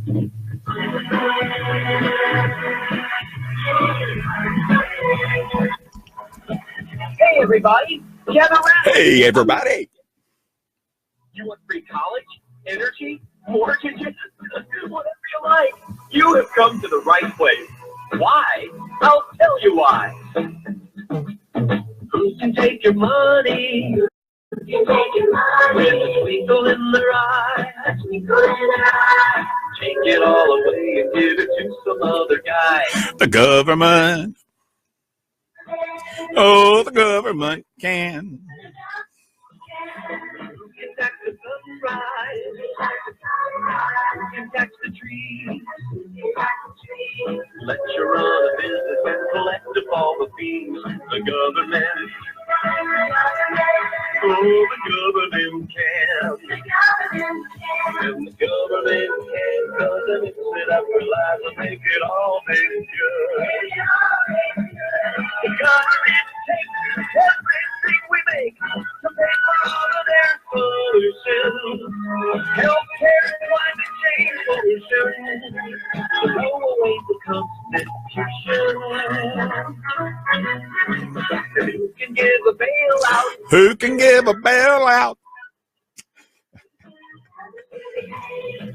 Hey, everybody. Gather around. Hey, everybody. You want free college, energy, mortgages, whatever you like. You have come to the right place. Why? I'll tell you why. Who can take your money? Who can take your money? With a twinkle in their eye. A twinkle in their eye. Take it all away and give it to some other guy. The government. Oh, the government can. Who can tax the sunrise? Who can tax the trees? Let you run a business and collect up all the fees. The government. Oh, the government can. And the government can, cause they mix it up for life and make it all taste good. The government takes everything we make to pay for all of their solutions. Healthcare, climate change pollution. To throw away the Constitution. And who can give a bailout? Who can give a bailout?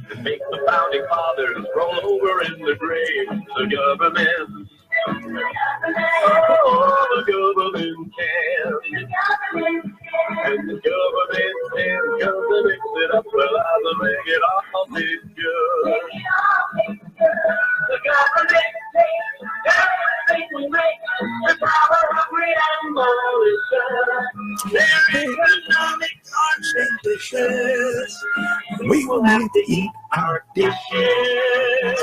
To make the founding fathers roll over in the grave. The government. Oh, the government can. And the government can come to mix it up for life and make it all taste good. The government takes everything we make to power greed and demolition. Their economics are delicious. We will have to eat our dishes.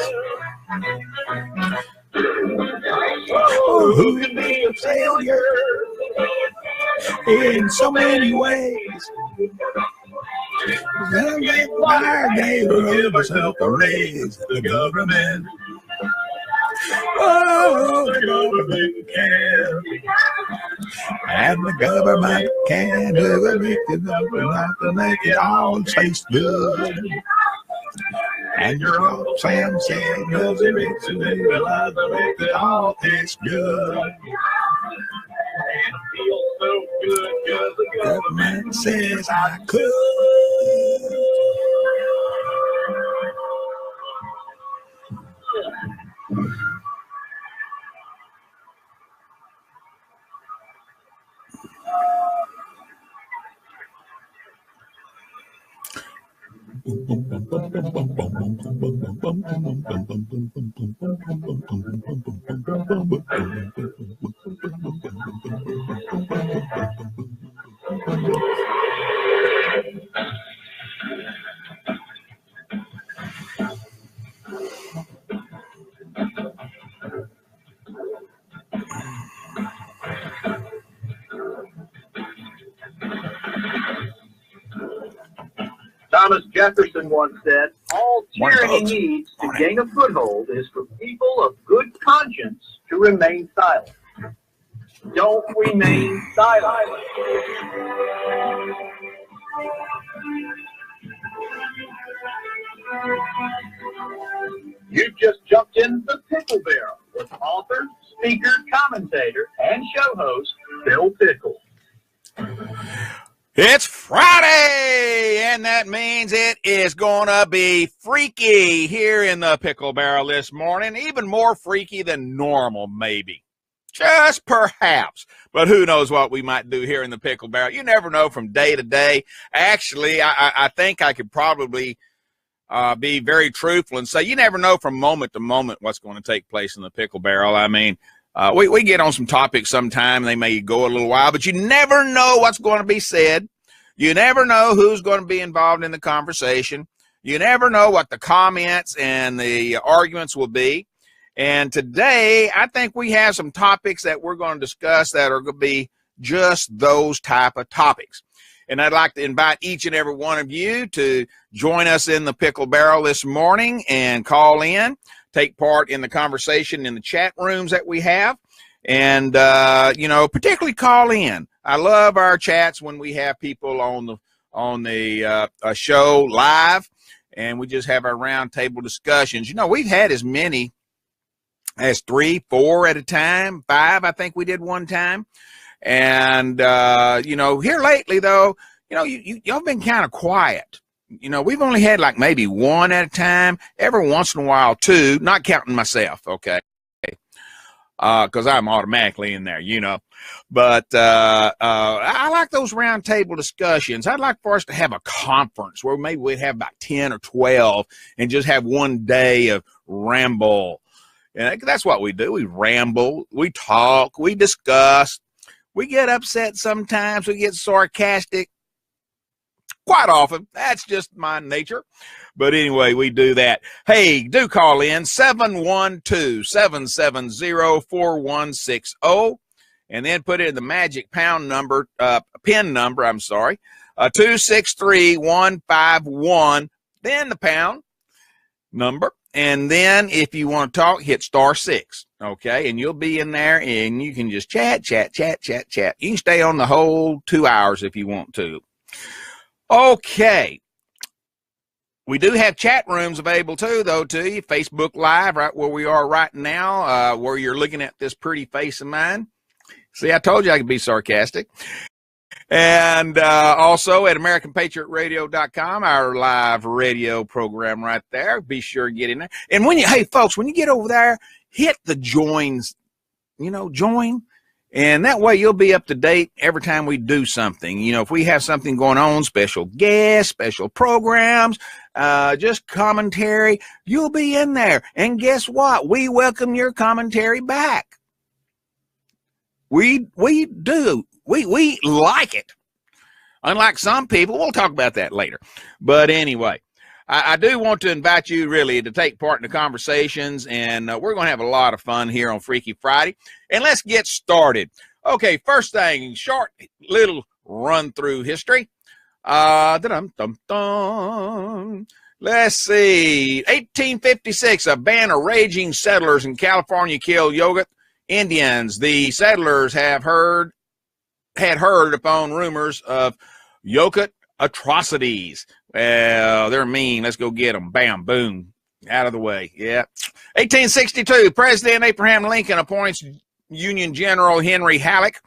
Oh, who can be a failure In so many ways. Our neighbors help a raise. The government. Oh, the government can. And the government can do everything to make it all taste good. And your old Sam said, knows it makes it make it all taste good. and feel so good because the Government says I could. Thomas Jefferson once said, all tyranny Morning, folks. needs to gain a foothold is for people of good conscience to remain silent. Don't remain silent. You just jumped into the Pickle Barrel with author, speaker, commentator, and show host Bill Pickle. It's Friday, and that means it is going to be freaky here in the Pickle Barrel this morning, even more freaky than normal, maybe. Just perhaps. But who knows what we might do here in the Pickle Barrel. You never know from day to day. Actually, I think I could probably be very truthful and say you never know from moment to moment what's going to take place in the Pickle Barrel. I mean, we get on some topics sometime. They may go a little while, but you never know what's going to be said. You never know who's going to be involved in the conversation. You never know what the comments and the arguments will be. And today, I think we have some topics that we're going to discuss that are going to be just those type of topics. And I'd like to invite each and every one of you to join us in the Pickle Barrel this morning and call in, take part in the conversation in the chat rooms that we have, and, particularly call in. I love our chats when we have people on the show live. and we just have our round table discussions. You know, we've had as many as 3, 4 at a time, 5, I think we did one time. And, you know, here lately, though, you know, y'all been kind of quiet. You know, we've only had like maybe 1 at a time, every once in a while 2, not counting myself, okay? Because I'm automatically in there, you know. But I like those round table discussions. I'd like for us to have a conference where maybe we'd have about 10 or 12 and just have one day of ramble. And that's what we do. We ramble, we talk, we discuss. We get upset sometimes. We get sarcastic. Quite often. That's just my nature. But anyway, we do that. Hey, do call in 712-770-4160 and then put in the magic pound number, pin number, 263151, then the pound number. And then if you want to talk, hit *6, okay? And you'll be in there and you can just chat. You can stay on the whole 2 hours if you want to. Okay. We do have chat rooms available too, though, to you. Facebook Live, right where we are right now, where you're looking at this pretty face of mine. See, I told you I could be sarcastic. And also at AmericanPatriotRadio.com, our live radio program right there. Be sure to get in there. And hey, folks, when you get over there, hit the joins, you know, join. And that way you'll be up to date every time we do something. You know, if we have something going on, special guests, special programs, just commentary, you'll be in there. And guess what? We welcome your commentary back. We do. We like it. Unlike some people, we'll talk about that later. But anyway, I do want to invite you really to take part in the conversations, and we're going to have a lot of fun here on Freaky Friday. And let's get started. Okay, first thing, short little run through history. Let's see. 1856, a band of raging settlers in California killed Yogurt Indians. The settlers had heard upon rumors of Yokut atrocities. Well, they're mean. Let's go get them. Bam, boom, out of the way. Yeah. 1862, President Abraham Lincoln appoints Union General Henry Halleck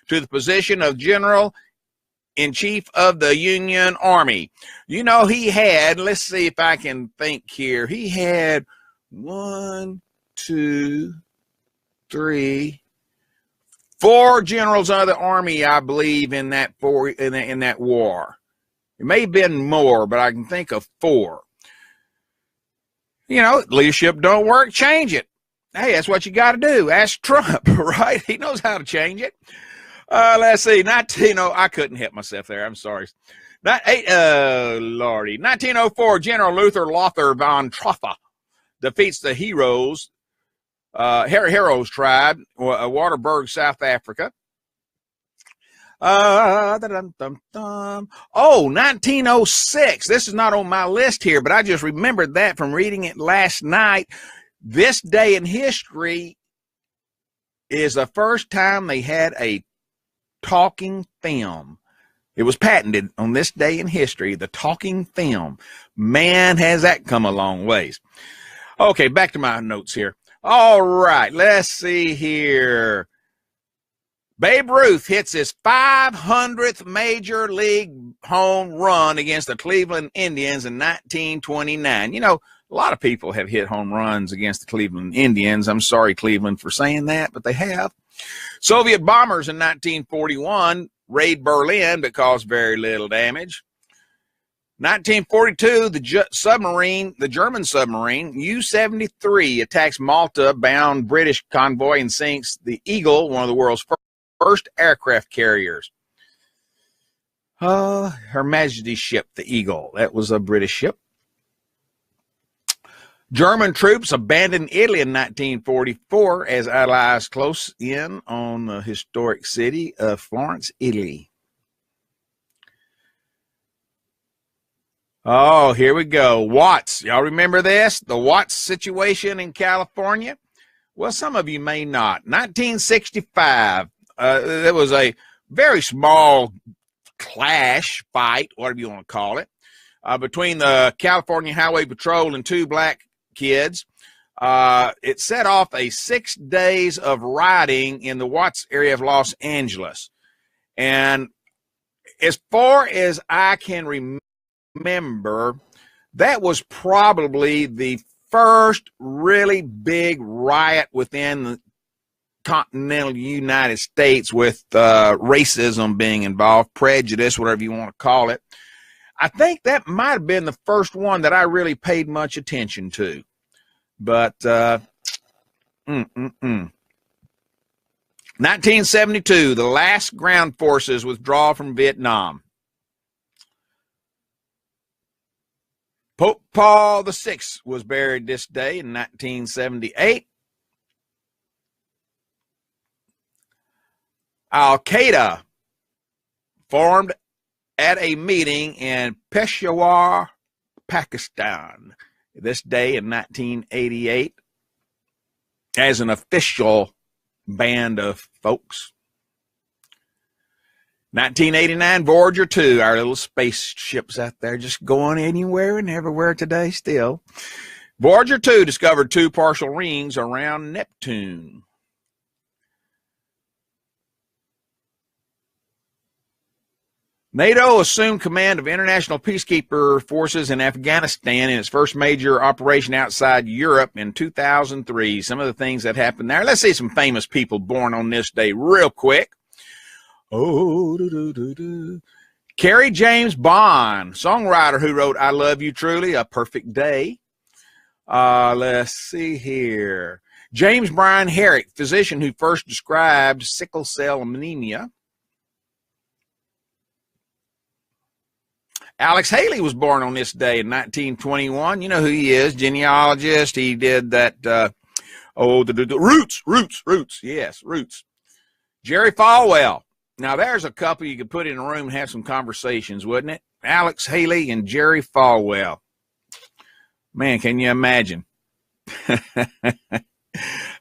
to the position of General-in-Chief of the Union Army. You know, he had, let's see if I can think here. He had 1, 2, 3, 4 generals of the army, I believe, in that war. It may have been more, but I can think of 4. You know, leadership don't work, change it. Hey, that's what you got to do. Ask Trump, right? He knows how to change it. Let's see, I couldn't help myself there. I'm sorry. 1904, General Luther Lothar von Trotha defeats the Heroes tribe, Waterberg, South Africa. 1906. This is not on my list here, but I just remembered that from reading it last night. This day in history is the first time they had a talking film. It was patented on this day in history, the talking film. Man, has that come a long ways. Okay, back to my notes here. All right, let's see here. Babe Ruth hits his 500th major league home run against the Cleveland Indians in 1929. You know, a lot of people have hit home runs against the Cleveland Indians. I'm sorry, Cleveland, for saying that, but they have. Soviet bombers in 1941 raid Berlin but caused very little damage. 1942, the German submarine U-73 attacks Malta-bound British convoy and sinks the Eagle, one of the world's first aircraft carriers. Her Majesty's ship, the Eagle. That was a British ship. German troops abandoned Italy in 1944 as Allies close in on the historic city of Florence, Italy. Oh, here we go. Watts. Y'all remember this? The Watts situation in California? Well, some of you may not. 1965, there was a very small clash, fight, whatever you want to call it, between the California Highway Patrol and two black kids. It set off a 6 days of rioting in the Watts area of Los Angeles. And as far as I can remember, that was probably the first really big riot within the continental United States with racism being involved, prejudice, whatever you want to call it. I think that might have been the first one that I really paid much attention to. But 1972, the last ground forces withdraw from Vietnam. Pope Paul VI was buried this day in 1978. Al-Qaeda formed at a meeting in Peshawar, Pakistan, this day in 1988 as an official band of folks. 1989, Voyager 2, our little spaceships out there just going anywhere and everywhere today still. Voyager 2 discovered 2 partial rings around Neptune. NATO assumed command of international peacekeeper forces in Afghanistan in its first major operation outside Europe in 2003. Some of the things that happened there. Let's see some famous people born on this day real quick. Carrie James Bond, songwriter who wrote I Love You Truly, A Perfect Day. Let's see here. James Bryan Herrick, physician who first described sickle cell anemia. Alex Haley was born on this day in 1921. You know who he is, genealogist. He did that, Roots. Yes, Roots. Jerry Falwell. Now, there's a couple you could put in a room and have some conversations, wouldn't it? Alex Haley and Jerry Falwell. Man, can you imagine?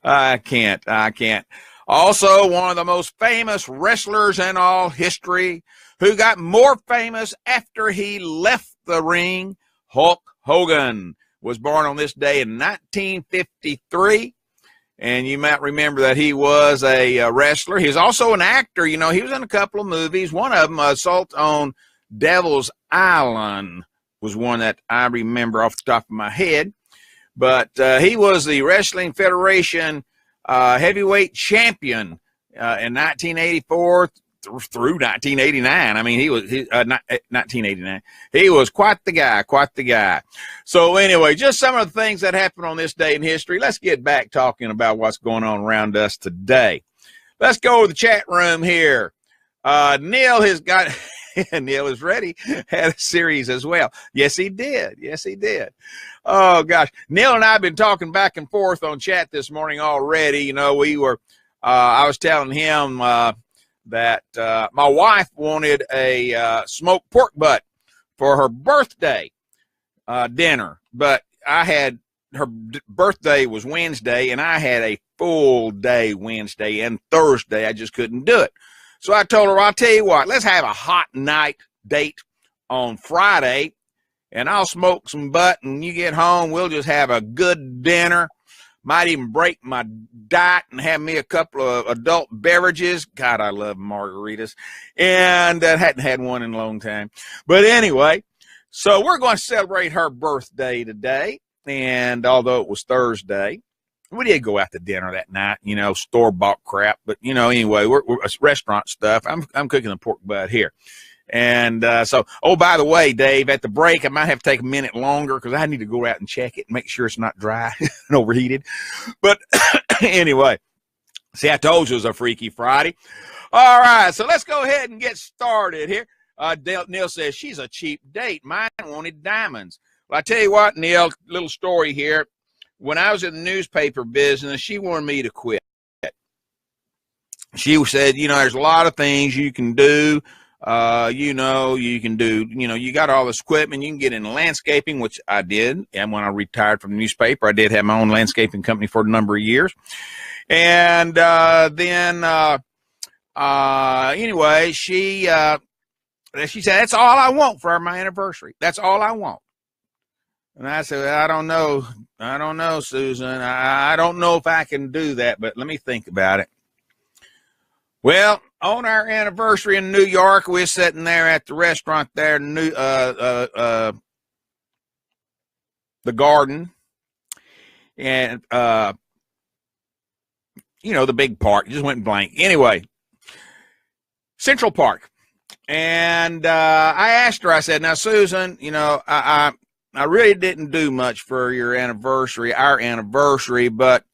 I can't. Also, one of the most famous wrestlers in all history, who got more famous after he left the ring, Hulk Hogan, was born on this day in 1953. And you might remember that he was a wrestler. He was also an actor. You know, he was in a couple of movies. One of them, Assault on Devil's Island, was one that I remember off the top of my head. But he was the Wrestling Federation heavyweight champion in 1984 through 1989. I mean, he was 1989. He was quite the guy. So anyway, just some of the things that happened on this day in history. Let's get back talking about what's going on around us today. Let's go to the chat room here. Neil has got, Neil is ready, had a series as well. Yes, he did. Oh, gosh. Neil and I have been talking back and forth on chat this morning already. You know, I was telling him that my wife wanted a smoked pork butt for her birthday dinner, but her birthday was Wednesday, and I had a full day Wednesday and Thursday. I just couldn't do it. So I told her, I'll tell you what, let's have a hot night date on Friday, and I'll smoke some butt, and you get home, we'll just have a good dinner. Might even break my diet and have me a couple of adult beverages. God, I love margaritas. And I hadn't had one in a long time. But anyway, so we're going to celebrate her birthday today. And although it was Thursday, we did go out to dinner that night, you know, store-bought crap. But, you know, anyway, we're restaurant stuff. I'm cooking the pork butt here. And so, oh, by the way, Dave, at the break, I might have to take a minute longer because I need to go out and check it and make sure it's not dry and overheated. But anyway, see, I told you it was a Freaky Friday. All right, so let's go ahead and get started here. Neil says, she's a cheap date. Mine wanted diamonds. Well, I tell you what, Neil, little story here. When I was in the newspaper business, she wanted me to quit. She said, you know, there's a lot of things you can do. You got all this equipment, you can get into landscaping, which I did. And when I retired from the newspaper, I did have my own landscaping company for a number of years. And anyway, she She said, that's all I want for my anniversary. That's all I want. And I said, I don't know. I don't know, Susan. I don't know if I can do that, but let me think about it. Well, on our anniversary in New York, we're sitting there at the restaurant there, the Garden, and the big park. Just went blank. Anyway, Central Park. And I asked her, I said, now, Susan, I really didn't do much for your anniversary, our anniversary, but,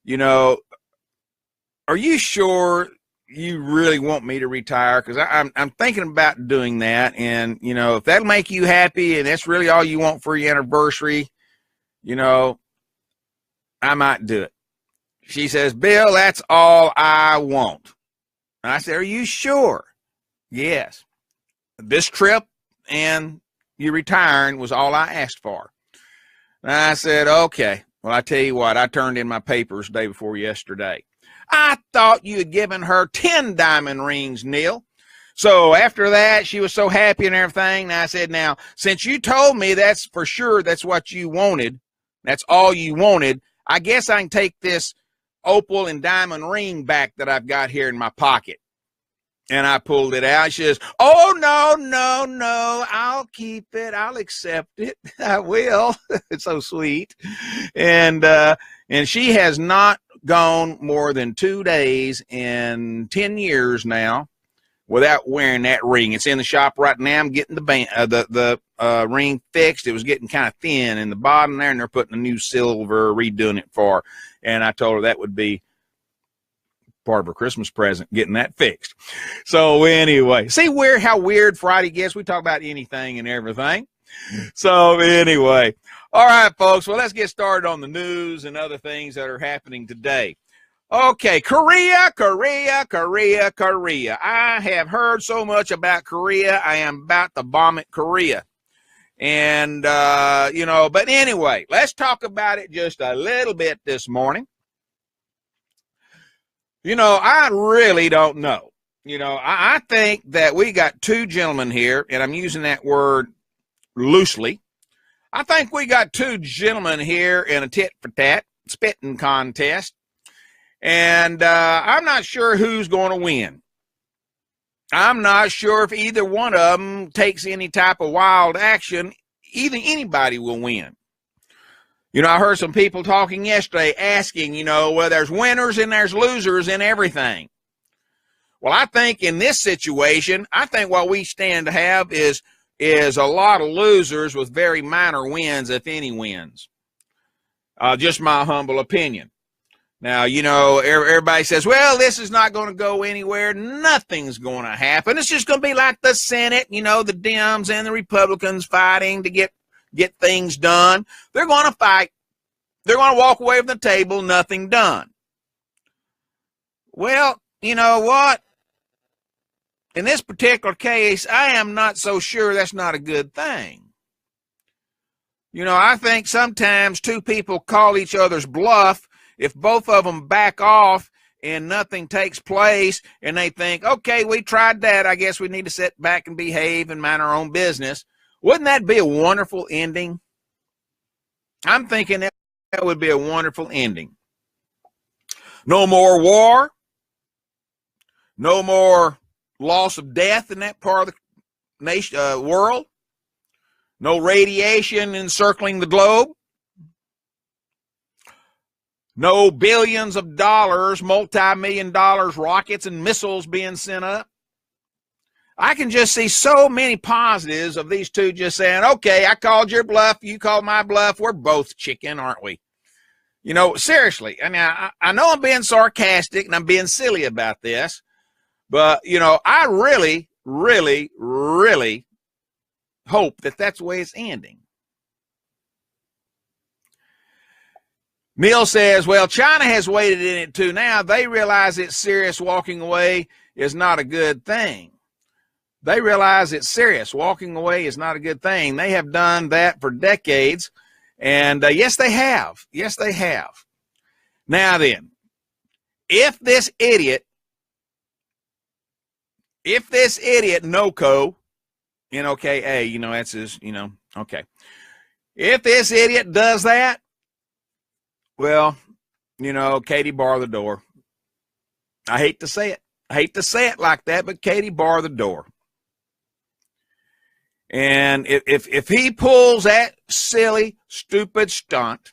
are you sure you really want me to retire? Because I'm thinking about doing that. And, if that'll make you happy and that's really all you want for your anniversary, I might do it. She says, Bill, that's all I want. And I said, are you sure? Yes. This trip and you retiring was all I asked for. And I said, okay. Well, I tell you what, I turned in my papers day before yesterday. I thought you had given her 10 diamond rings, Neil. So after that, she was so happy and everything. And I said, now, since you told me that's for sure, that's what you wanted, that's all you wanted, I guess I can take this opal and diamond ring back that I've got here in my pocket. And I pulled it out. She says, oh, no, I'll keep it. I'll accept it. I will. It's so sweet. And she has not gone more than 2 days in 10 years now without wearing that ring. It's in the shop right now. I'm getting the ring fixed. It was getting kind of thin in the bottom there, and they're putting a new silver, redoing it for her. And I told her that would be part of her Christmas present, getting that fixed. So anyway, see how weird Friday gets. We talk about anything and everything. So anyway, all right, folks. Well, let's get started on the news and other things that are happening today. Okay, Korea. I have heard so much about Korea. I am about to vomit Korea. And, but anyway, let's talk about it just a little bit this morning. I really don't know. I think that we got two gentlemen here, and I'm using that word loosely. I think we got two gentlemen here in a tit-for-tat spitting contest, and I'm not sure who's going to win. I'm not sure if either one of them takes any type of wild action. Either anybody will win. I heard some people talking yesterday asking, well, there's winners and there's losers in everything. Well, I think in this situation, I think what we stand to have is a lot of losers with very minor wins, if any wins. Just my humble opinion. Now, everybody says, well, this is not going to go anywhere. Nothing's going to happen. It's just going to be like the Senate, the Dems and the Republicans fighting to get things done. They're going to fight. They're going to walk away from the table, nothing done. Well, you know what? In this particular case, I am not so sure that's not a good thing. I think sometimes two people call each other's bluff if both of them back off and nothing takes place and they think, okay, we tried that. I guess we need to sit back and behave and mind our own business. Wouldn't that be a wonderful ending? I'm thinking that would be a wonderful ending. No more war. No more loss of death in that part of the nation, world. No radiation encircling the globe. No billions of dollars, multi-million dollars, rockets and missiles being sent up. I can just see so many positives of these two just saying, okay, I called your bluff, you called my bluff, we're both chicken, aren't we? Seriously, I mean, I know I'm being sarcastic and I'm being silly about this, but, I really, really, really hope that that's the way it's ending. Neil says, well, China has waded in it too now. They realize it's serious. Walking away is not a good thing. They realize it's serious. Walking away is not a good thing. They have done that for decades. And yes, they have. Yes, they have. Now then, if this idiot, Noko, N-O-K-A, you know, that's his, you know, okay. If this idiot does that, well, you know, Katie, bar the door. I hate to say it. I hate to say it like that, but Katie, bar the door. And if he pulls that silly, stupid stunt,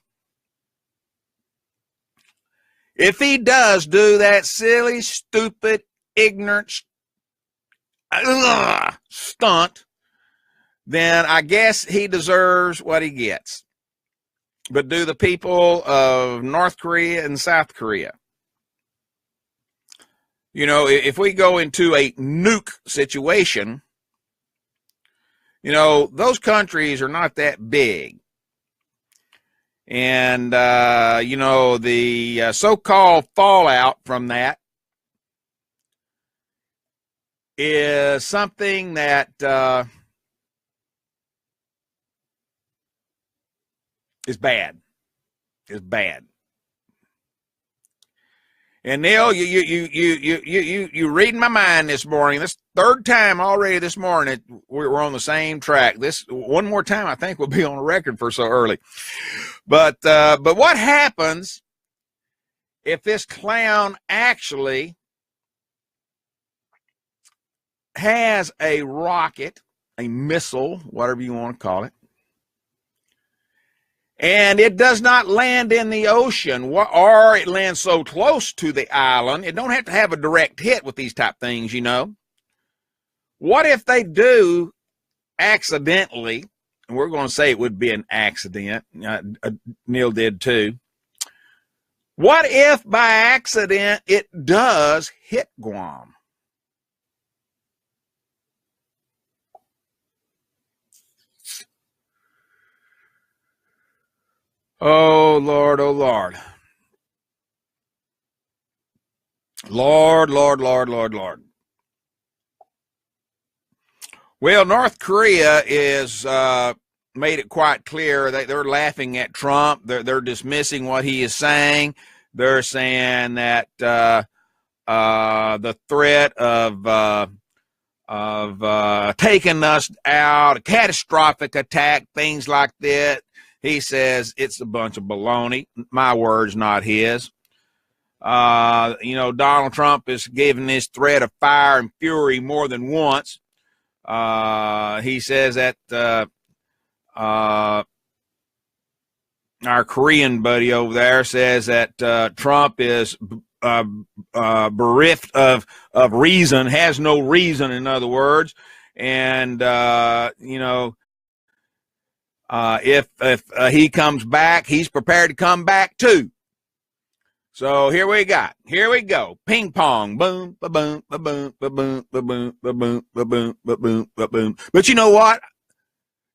if he does do that silly, stupid, ignorant stunt, then I guess he deserves what he gets. But do the people of North Korea and South Korea? You know, if we go into a nuke situation, you know, those countries are not that big. And, you know, the so-called fallout from that is something that is bad. Is bad. And Neil, you reading my mind this morning. This third time already this morning we're on the same track. This one more time, I think we'll be on a record for so early. But what happens if this clown actually has a rocket, a missile, whatever you want to call it, and it does not land in the ocean, or it lands so close to the island? It don't have to have a direct hit with these type things, you know. What if they do accidentally, and we're going to say it would be an accident, Neil did too. What if by accident it does hit Guam? Oh, Lord, oh, Lord. Lord, Lord, Lord, Lord, Lord. Well, North Korea is made it quite clear that they're laughing at Trump. They're dismissing what he is saying. They're saying that the threat of taking us out, a catastrophic attack, things like that, he says it's a bunch of baloney. My words, not his. You know, Donald Trump is giving this threat of fire and fury more than once. He says that our Korean buddy over there says that Trump is bereft of reason, has no reason, in other words. And, you know, if he comes back, he's prepared to come back too. So here we go. Ping pong. Boom, ba boom, ba boom, ba boom, ba boom, ba boom, ba boom, ba boom, ba boom. But you know what?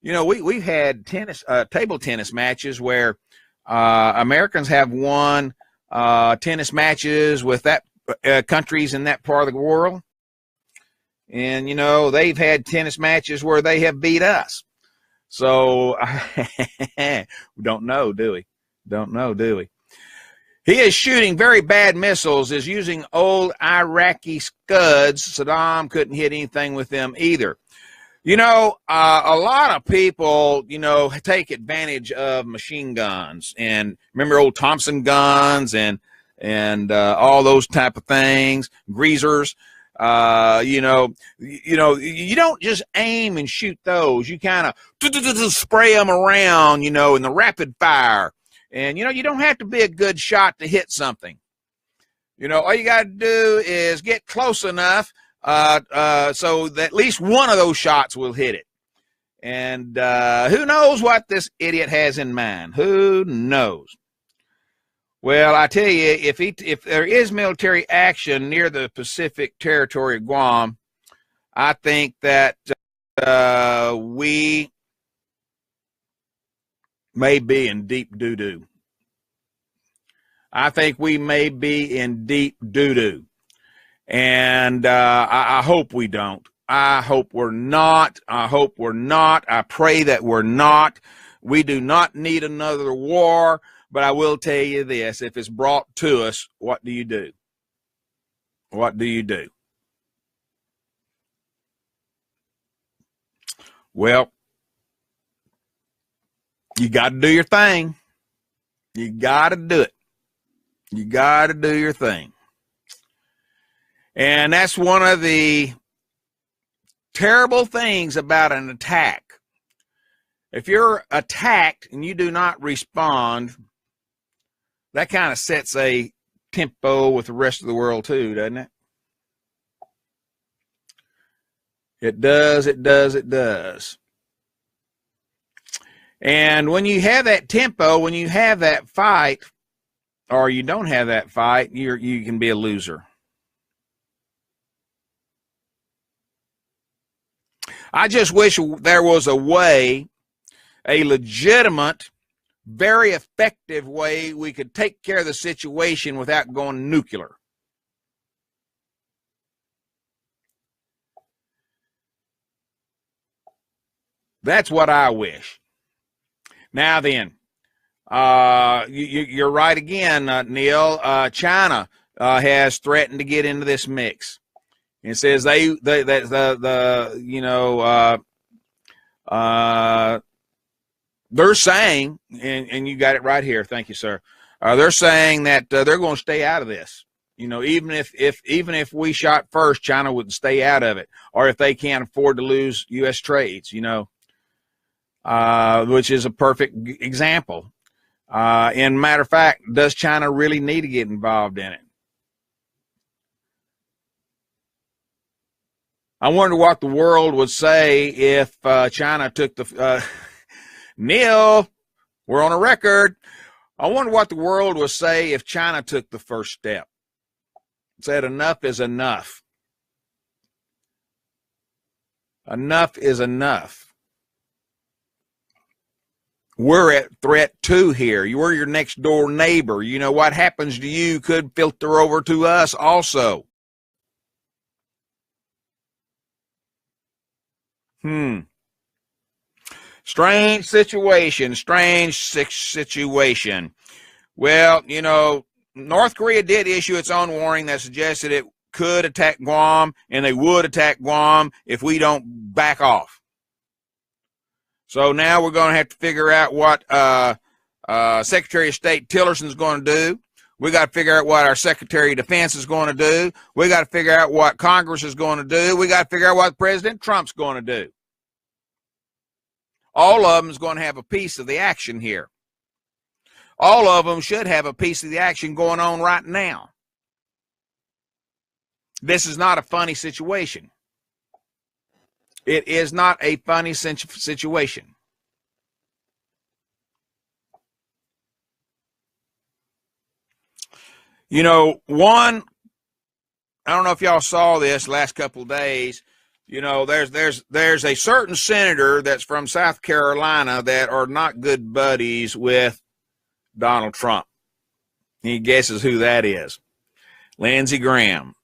You know, we've had table tennis matches where Americans have won tennis matches with that countries in that part of the world. And, you know, they've had tennis matches where they have beat us. So we don't know, do we? Don't know, do we? He is shooting very bad missiles, is using old Iraqi Scuds. Saddam couldn't hit anything with them either. You know, a lot of people, you know, take advantage of machine guns. And remember old Thompson guns and all those type of things, greasers. You know, you don't just aim and shoot those. You kind of spray them around, you know, in the rapid fire. And, you know, you don't have to be a good shot to hit something. You know, all you got to do is get close enough so that at least one of those shots will hit it. And who knows what this idiot has in mind? Who knows? Well, I tell you, if there is military action near the Pacific territory of Guam, I think that we may be in deep doo-doo. I think we may be in deep doo-doo. And I hope we don't. I hope we're not. I hope we're not. I pray that we're not. We do not need another war. But I will tell you this, if it's brought to us, what do you do? What do you do? Well, you got to do your thing. You got to do it. You got to do your thing. And that's one of the terrible things about an attack. If you're attacked and you do not respond, that kind of sets a tempo with the rest of the world too, doesn't it? It does, it does, it does. And when you have that tempo, when you have that fight, or you don't have that fight, you can be a loser. I just wish there was a way, a legitimate, very effective way we could take care of the situation without going nuclear. That's what I wish. Now then, you're right again, Neil. China has threatened to get into this mix. It says they're saying, and you got it right here. Thank you, sir. They're saying that they're going to stay out of this. Even if we shot first, China would stay out of it, or if they can't afford to lose U.S. trades, which is a perfect example. And matter of fact, does China really need to get involved in it? I wonder what the world would say if China took the Neil, we're on a record. I wonder what the world would say if China took the first step. Said enough is enough. Enough is enough. We're at threat 2 here. We're your next door neighbor. What happens to you could filter over to us also. Strange situation. Well, North Korea did issue its own warning that suggested it could attack Guam, and they would attack Guam if we don't back off. So now we're going to have to figure out what Secretary of State Tillerson's going to do. We got to figure out what our Secretary of Defense is going to do. We got to figure out what Congress is going to do. We got to figure out what President Trump's going to do. All of them is going to have a piece of the action here. All of them should have a piece of the action going on right now. This is not a funny situation. It is not a funny situation. I don't know if y'all saw this last couple of days. There's a certain senator that's from South Carolina that are not good buddies with Donald Trump. He guesses who that is. Lindsey Graham.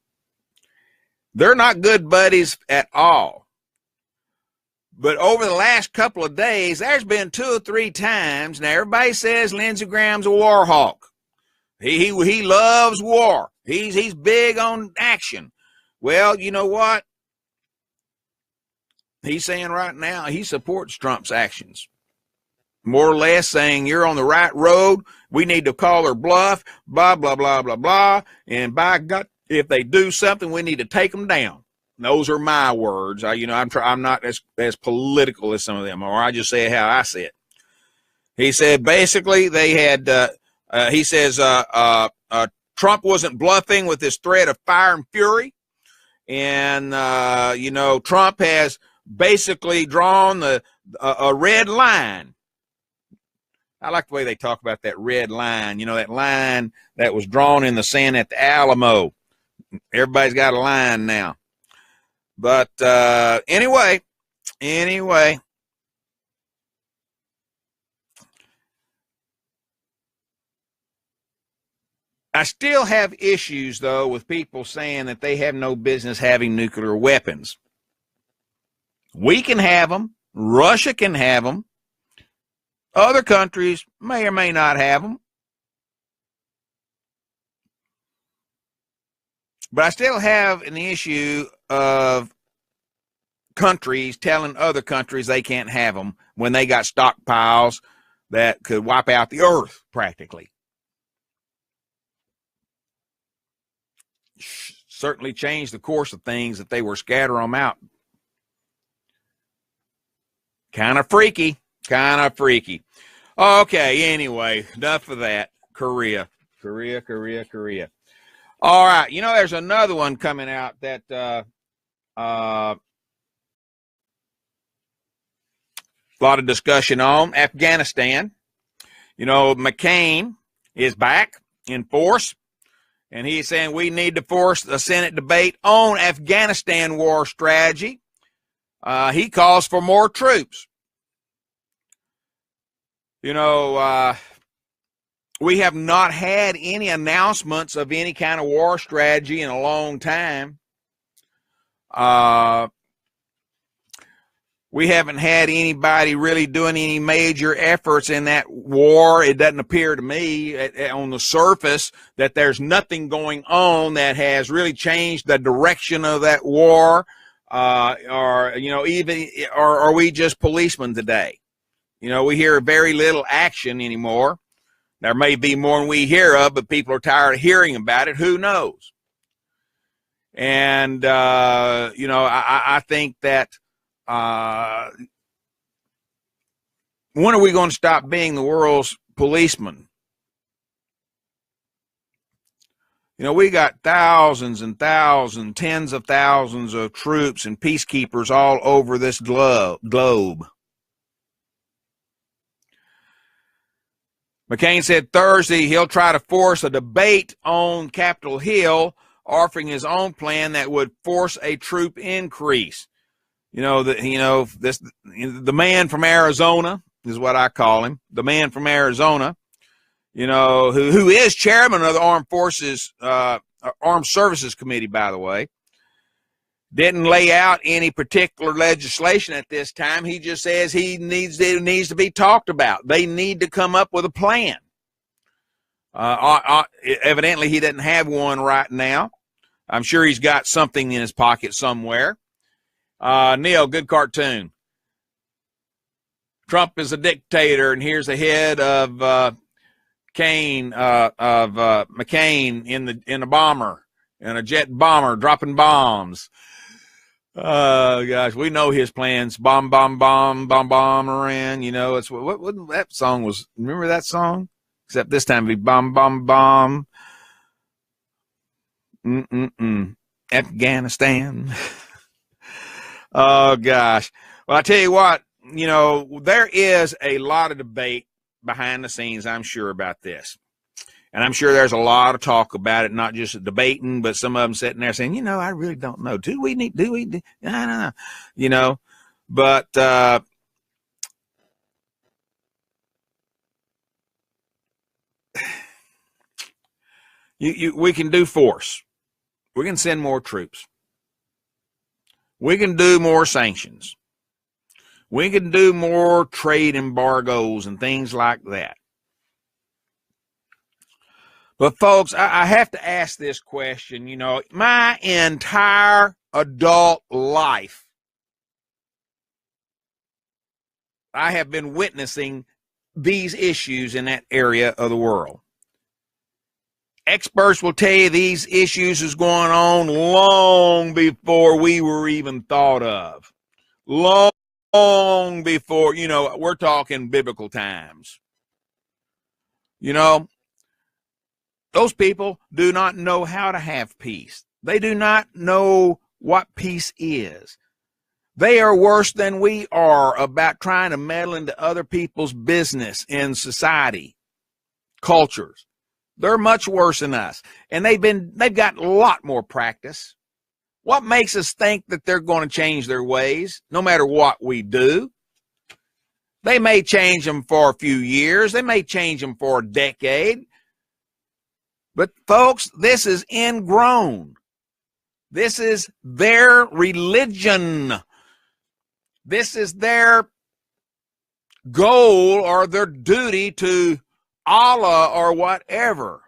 They're not good buddies at all. But over the last couple of days, there's been 2 or 3 times. Now, everybody says Lindsey Graham's a war hawk. He loves war. He's big on action. Well, you know what? He's saying right now he supports Trump's actions. More or less saying you're on the right road. We need to call their bluff, blah, blah, blah, blah, blah. And by God, if they do something, we need to take them down. Those are my words. I'm not as political as some of them, or I just say how I see it. He said basically they had, he says Trump wasn't bluffing with his threat of fire and fury. And, Trump has basically drawn a red line. I like the way they talk about that red line, that line that was drawn in the sand at the Alamo. Everybody's got a line now. But anyway, I still have issues, though, with people saying that they have no business having nuclear weapons. We can have them. Russia can have them. Other countries may or may not have them. But I still have an issue of countries telling other countries they can't have them when they got stockpiles that could wipe out the earth practically. Certainly changed the course of things if they were scattering them out. Kind of freaky. Kind of freaky. Okay, anyway, enough of that. Korea. All right, you know, there's another one coming out that a lot of discussion on. Afghanistan. You know, McCain is back in force, and he's saying we need to force a Senate debate on Afghanistan war strategy. He calls for more troops. You know, we have not had any announcements of any kind of war strategy in a long time. We haven't had anybody really doing any major efforts in that war. It doesn't appear to me on the surface that there's nothing going on that has really changed the direction of that war. Or, you know, even, or are we just policemen today? You know, we hear very little action anymore. There may be more than we hear of, but people are tired of hearing about it. Who knows? And, you know, I think that, when are we going to stop being the world's policeman? You know, we got thousands and thousands, tens of thousands of troops and peacekeepers all over this globe. McCain said Thursday he'll try to force a debate on Capitol Hill, offering his own plan that would force a troop increase. You know, the man from Arizona is what I call him. The man from Arizona, you know, who is chairman of the Armed Services Committee, by the way, didn't lay out any particular legislation at this time. He just says it needs to be talked about. They need to come up with a plan. Evidently, he doesn't have one right now. I'm sure he's got something in his pocket somewhere. Neil, good cartoon. Trump is a dictator, and here's the head of McCain in a bomber, in a jet bomber, dropping bombs. Oh gosh, we know his plans. Bomb around. You know, it's what that song was. Remember that song? Except this time it'd be bomb. Afghanistan. Oh gosh. Well, I tell you what, you know, there is a lot of debate behind the scenes, I'm sure, about this. And I'm sure there's a lot of talk about it, not just debating, but some of them sitting there saying, you know, I really don't know. Do we? I don't know. You know, but we can do force. We can send more troops. We can do more sanctions. We can do more trade embargoes and things like that. But folks, I have to ask this question. You know, my entire adult life, I have been witnessing these issues in that area of the world. Experts will tell you these issues is going on long before we were even thought of. Long before, you know, we're talking biblical times. You know, those people do not know how to have peace. They do not know what peace is. They are worse than we are about trying to meddle into other people's business in society, cultures. They're much worse than us. And they've got a lot more practice. What makes us think that they're going to change their ways, no matter what we do? They may change them for a few years. They may change them for a decade. But folks, this is ingrown. This is their religion. This is their goal or their duty to Allah or whatever.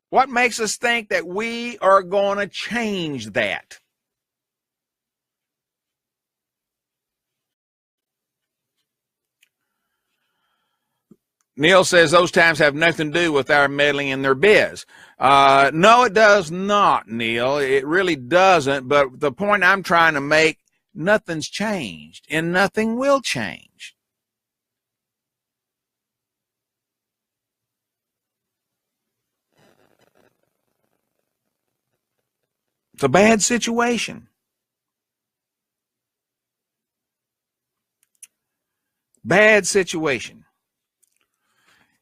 What makes us think that we are going to change that? Neil says those times have nothing to do with our meddling in their biz. No, it does not, Neil. It really doesn't. But the point I'm trying to make, nothing's changed and nothing will change. It's a bad situation. Bad situation.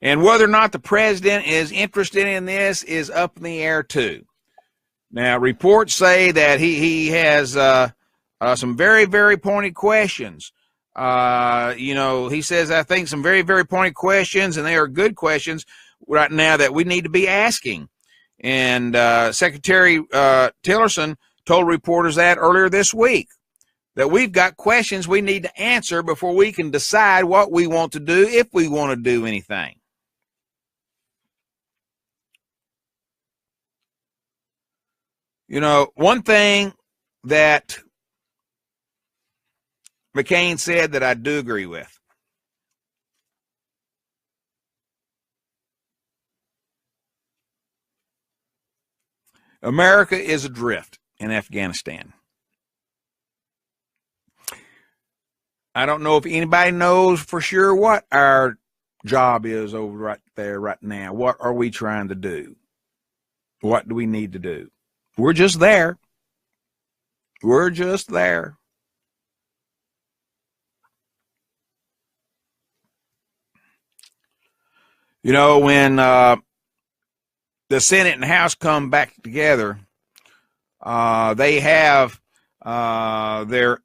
And whether or not the president is interested in this is up in the air, too. Now, reports say that he has some very, very pointed questions. He says, I think some very, very pointed questions, and they are good questions right now that we need to be asking. And Secretary Tillerson told reporters that earlier this week, that we've got questions we need to answer before we can decide what we want to do, if we want to do anything. You know, one thing that McCain said that I do agree with. America is adrift in Afghanistan. I don't know if anybody knows for sure what our job is over right there right now. What are we trying to do? What do we need to do? We're just there. We're just there. You know, when the Senate and House come back together, they have their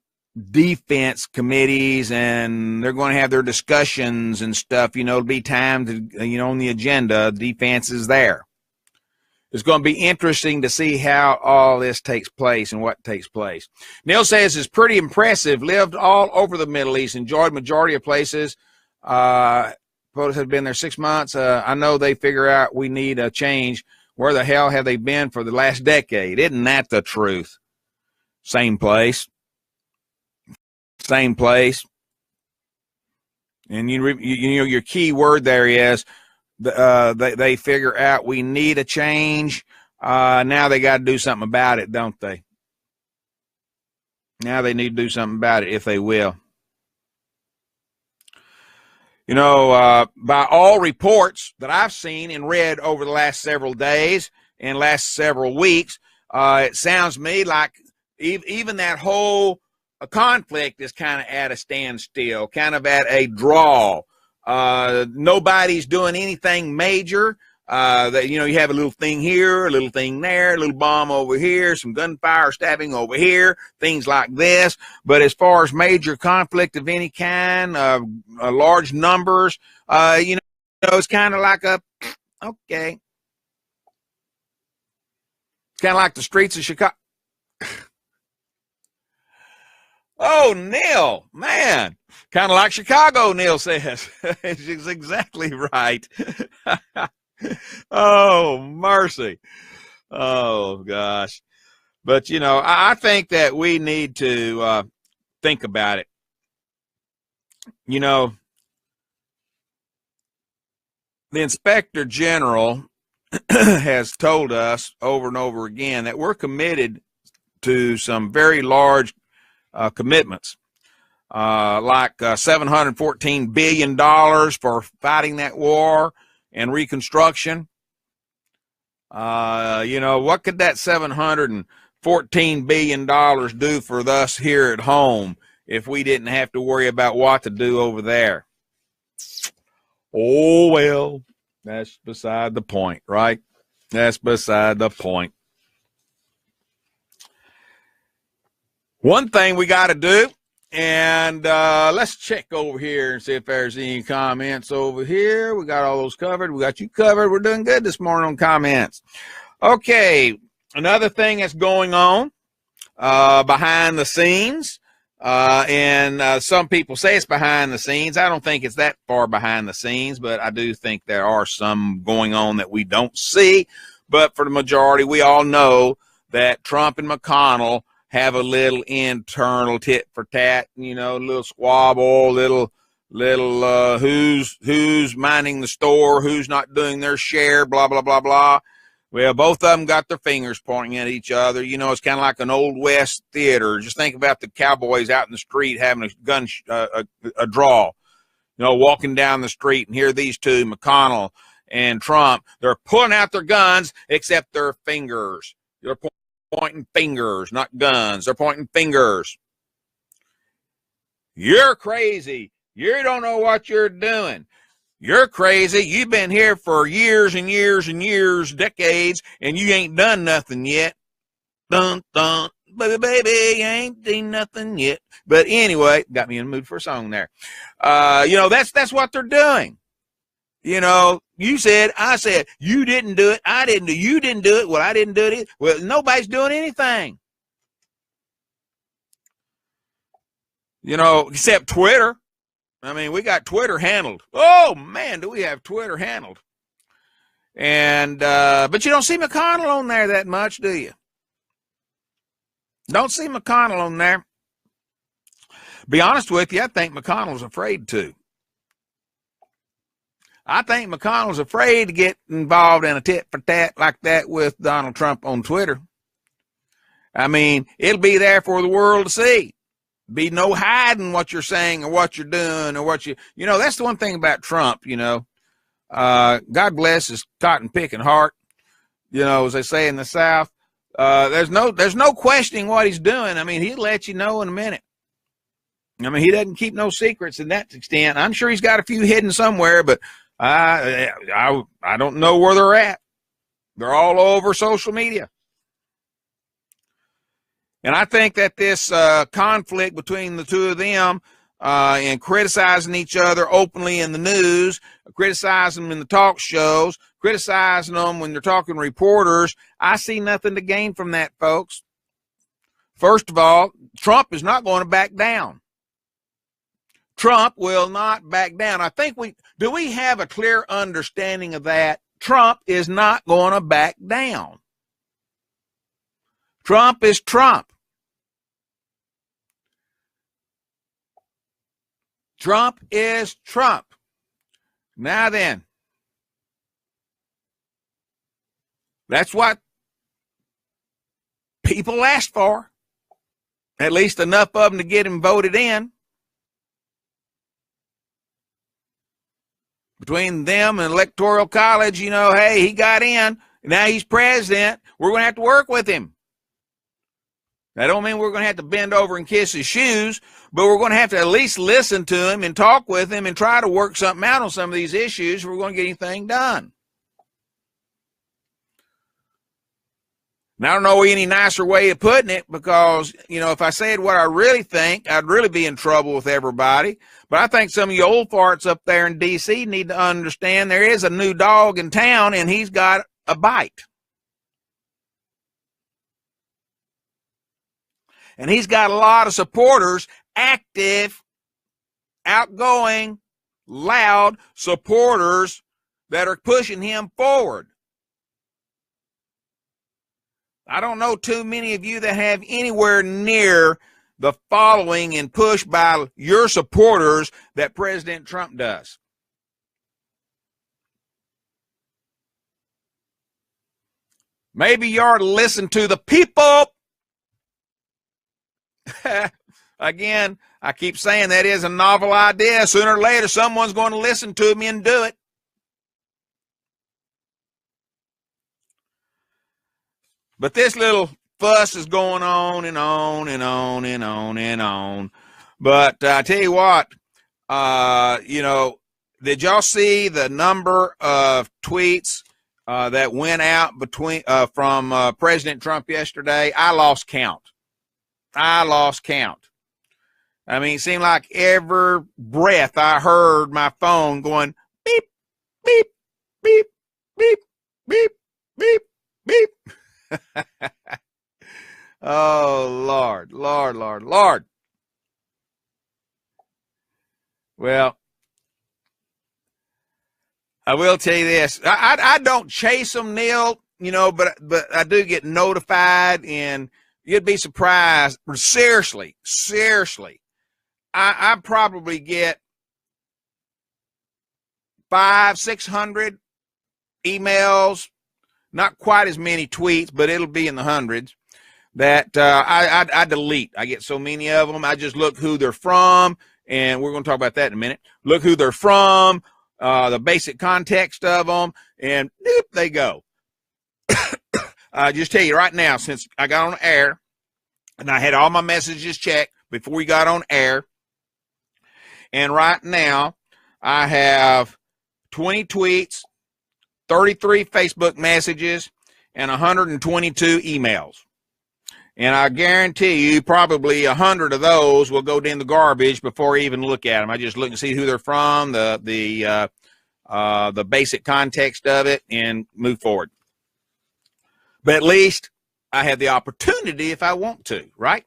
defense committees, and they're going to have their discussions and stuff. You know, it'll be time to, on the agenda, defense is there. It's going to be interesting to see how all this takes place and what takes place. Neil says it's pretty impressive. Lived all over the Middle East. Enjoyed majority of places. Photos have been there 6 months. I know they figure out we need a change. Where the hell have they been for the last decade? Isn't that the truth? Same place. Same place. And you know your key word there is they figure out we need a change. Now they got to do something about it, don't they? Now they need to do something about it if they will. You know, by all reports that I've seen and read over the last several days and last several weeks, it sounds to me like even that whole conflict is kind of at a standstill, kind of at a draw. Nobody's doing anything major. You have a little thing here, a little thing there, a little bomb over here, some gunfire, stabbing over here, things like this. But as far as major conflict of any kind, large numbers, it's kind of like okay. It's kind of like the streets of Chicago. Oh, Neil, man, kind of like Chicago, Neil says. It's exactly right. Oh, mercy. Oh, gosh. But, I think that we need to think about it. The Inspector General has told us over and over again that we're committed to some very large commitments, like $714 billion for fighting that war and reconstruction. What could that $714 billion do for us here at home if we didn't have to worry about what to do over there? Oh, well, that's beside the point, right? That's beside the point. One thing we got to do, and let's check over here and see if there's any comments over here. We got all those covered. We got you covered. We're doing good this morning on comments. Okay, another thing that's going on behind the scenes, and some people say it's behind the scenes. I don't think it's that far behind the scenes, but I do think there are some going on that we don't see. But for the majority, we all know that Trump and McConnell have a little internal tit for tat, a little squabble, little little who's minding the store, who's not doing their share, blah, blah, blah, blah. Well, both of them got their fingers pointing at each other. You know, it's kind of like an Old West theater. Just think about the cowboys out in the street having a gun, a draw, you know, walking down the street, and here these two, McConnell and Trump, they're pulling out their guns, except their fingers. They're pointing fingers, not guns. They're pointing fingers. You're crazy. You don't know what you're doing. You're crazy. You've been here for years and years and years, decades, and you ain't done nothing yet. Dun, dun, baby, baby, you ain't seen nothing yet. But anyway, got me in the mood for a song there. You know, that's what they're doing. You know, you said, I said, you didn't do it. I didn't do it. You didn't do it. Well, I didn't do it either. Well, nobody's doing anything. You know, except Twitter. I mean, we got Twitter handled. Oh, man, do we have Twitter handled. And, but you don't see McConnell on there that much, do you? Don't see McConnell on there. Be honest with you, I think McConnell's afraid to. I think McConnell's afraid to get involved in a tit-for-tat like that with Donald Trump on Twitter. I mean, it'll be there for the world to see. Be no hiding what you're saying or what you're doing or what you know, that's the one thing about Trump, you know. God bless his cotton picking heart, you know, as they say in the South. There's no questioning what he's doing. I mean, he'll let you know in a minute. I mean, he doesn't keep no secrets in that extent. I'm sure he's got a few hidden somewhere, but I don't know where they're at. They're all over social media. And I think that this conflict between the two of them and criticizing each other openly in the news, criticizing them in the talk shows, criticizing them when they're talking to reporters, I see nothing to gain from that, folks. First of all, Trump is not going to back down. Trump will not back down. I think do we have a clear understanding of that? Trump is not going to back down. Trump is Trump. Trump is Trump. Now then, that's what people asked for. At least enough of them to get him voted in. Between them and Electoral College, you know, hey, he got in. Now he's president. We're going to have to work with him. That don't mean we're going to have to bend over and kiss his shoes, but we're going to have to at least listen to him and talk with him and try to work something out on some of these issues if we're going to get anything done. Now, I don't know any nicer way of putting it because, you know, if I said what I really think, I'd really be in trouble with everybody. But I think some of you old farts up there in D.C. need to understand there is a new dog in town and he's got a bite. And he's got a lot of supporters, active, outgoing, loud supporters that are pushing him forward. I don't know too many of you that have anywhere near the following and push by your supporters that President Trump does. Maybe you ought to listen to the people. Again, I keep saying that is a novel idea. Sooner or later, someone's going to listen to me and do it. But this little fuss is going on and on and on and on and on. But I tell you what, you know, did y'all see the number of tweets that went out from President Trump yesterday? I lost count. I mean, it seemed like every breath I heard my phone going beep, beep, beep, beep, beep, beep, beep. Oh, Lord, Lord, Lord, Lord. Well, I will tell you this. I don't chase them, Neil, you know, but I do get notified, and you'd be surprised. Seriously, I probably get 500-600 emails, not quite as many tweets, but it'll be in the hundreds, that I delete. I get so many of them. I just look who they're from, and we're going to talk about that in a minute. Look who they're from, the basic context of them, and doop, they go. I just tell you right now, since I got on air, and I had all my messages checked before we got on air, and right now I have 20 tweets, 33 Facebook messages, and 122 emails. And I guarantee you probably 100 of those will go in the garbage before I even look at them. I just look and see who they're from, the basic context of it, and move forward. But at least I have the opportunity if I want to, right?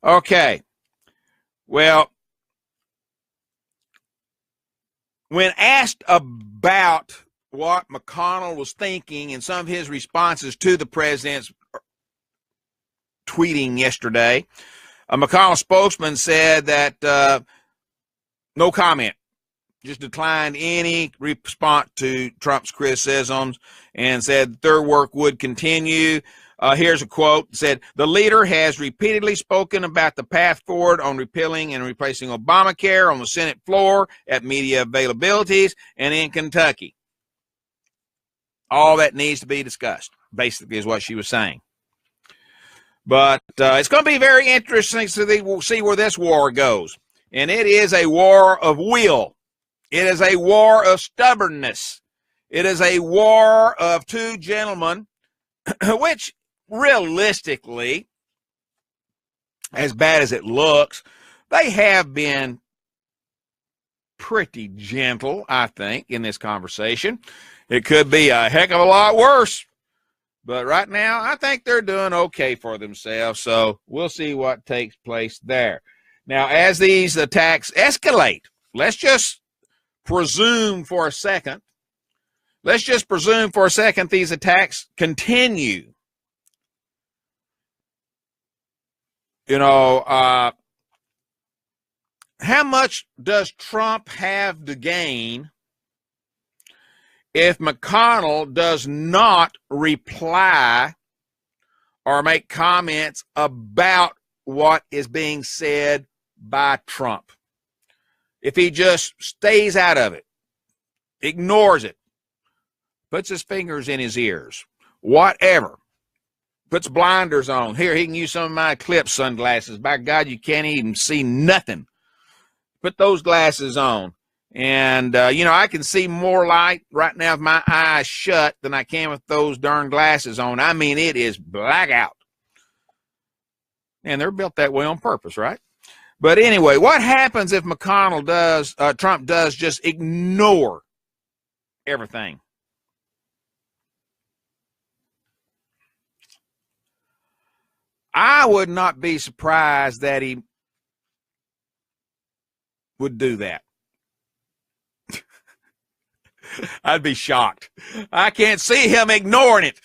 Okay. Well, when asked about what McConnell was thinking and some of his responses to the president's tweeting yesterday, a McConnell spokesman said that no comment, just declined any response to Trump's criticisms and said their work would continue. Here's a quote. It said, the leader has repeatedly spoken about the path forward on repealing and replacing Obamacare on the Senate floor, at media availabilities, and in Kentucky. All that needs to be discussed, basically, is what she was saying. But it's going to be very interesting to see where this war goes. And it is a war of will. It is a war of stubbornness. It is a war of two gentlemen, which realistically, as bad as it looks, they have been pretty gentle, I think, in this conversation. It could be a heck of a lot worse. But right now, I think they're doing okay for themselves. So we'll see what takes place there. Now, as these attacks escalate, let's just presume for a second. Let's just presume for a second these attacks continue. You know, how much does Trump have to gain if McConnell does not reply or make comments about what is being said by Trump? If he just stays out of it, ignores it, puts his fingers in his ears, whatever, puts blinders on. Here, he can use some of my Eclipse sunglasses. By God, you can't even see nothing. Put those glasses on. And, you know, I can see more light right now with my eyes shut than I can with those darn glasses on. I mean, it is blackout. And they're built that way on purpose, right? But anyway, what happens if Trump does just ignore everything? I would not be surprised that he would do that. I'd be shocked. I can't see him ignoring it.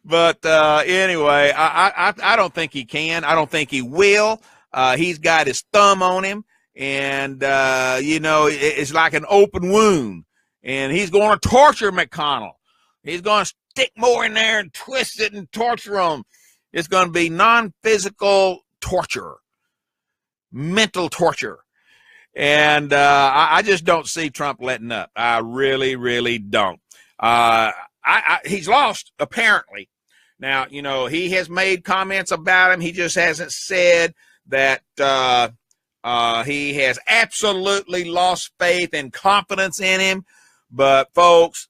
But anyway, I don't think he can. I don't think he will. He's got his thumb on him, and, you know, it's like an open wound. And he's going to torture McConnell. He's going to stick more in there and twist it and torture him. It's going to be non-physical torture, mental torture. And I just don't see Trump letting up. I really, really don't. He's lost, apparently. Now, you know, he has made comments about him. He just hasn't said that he has absolutely lost faith and confidence in him. But, folks,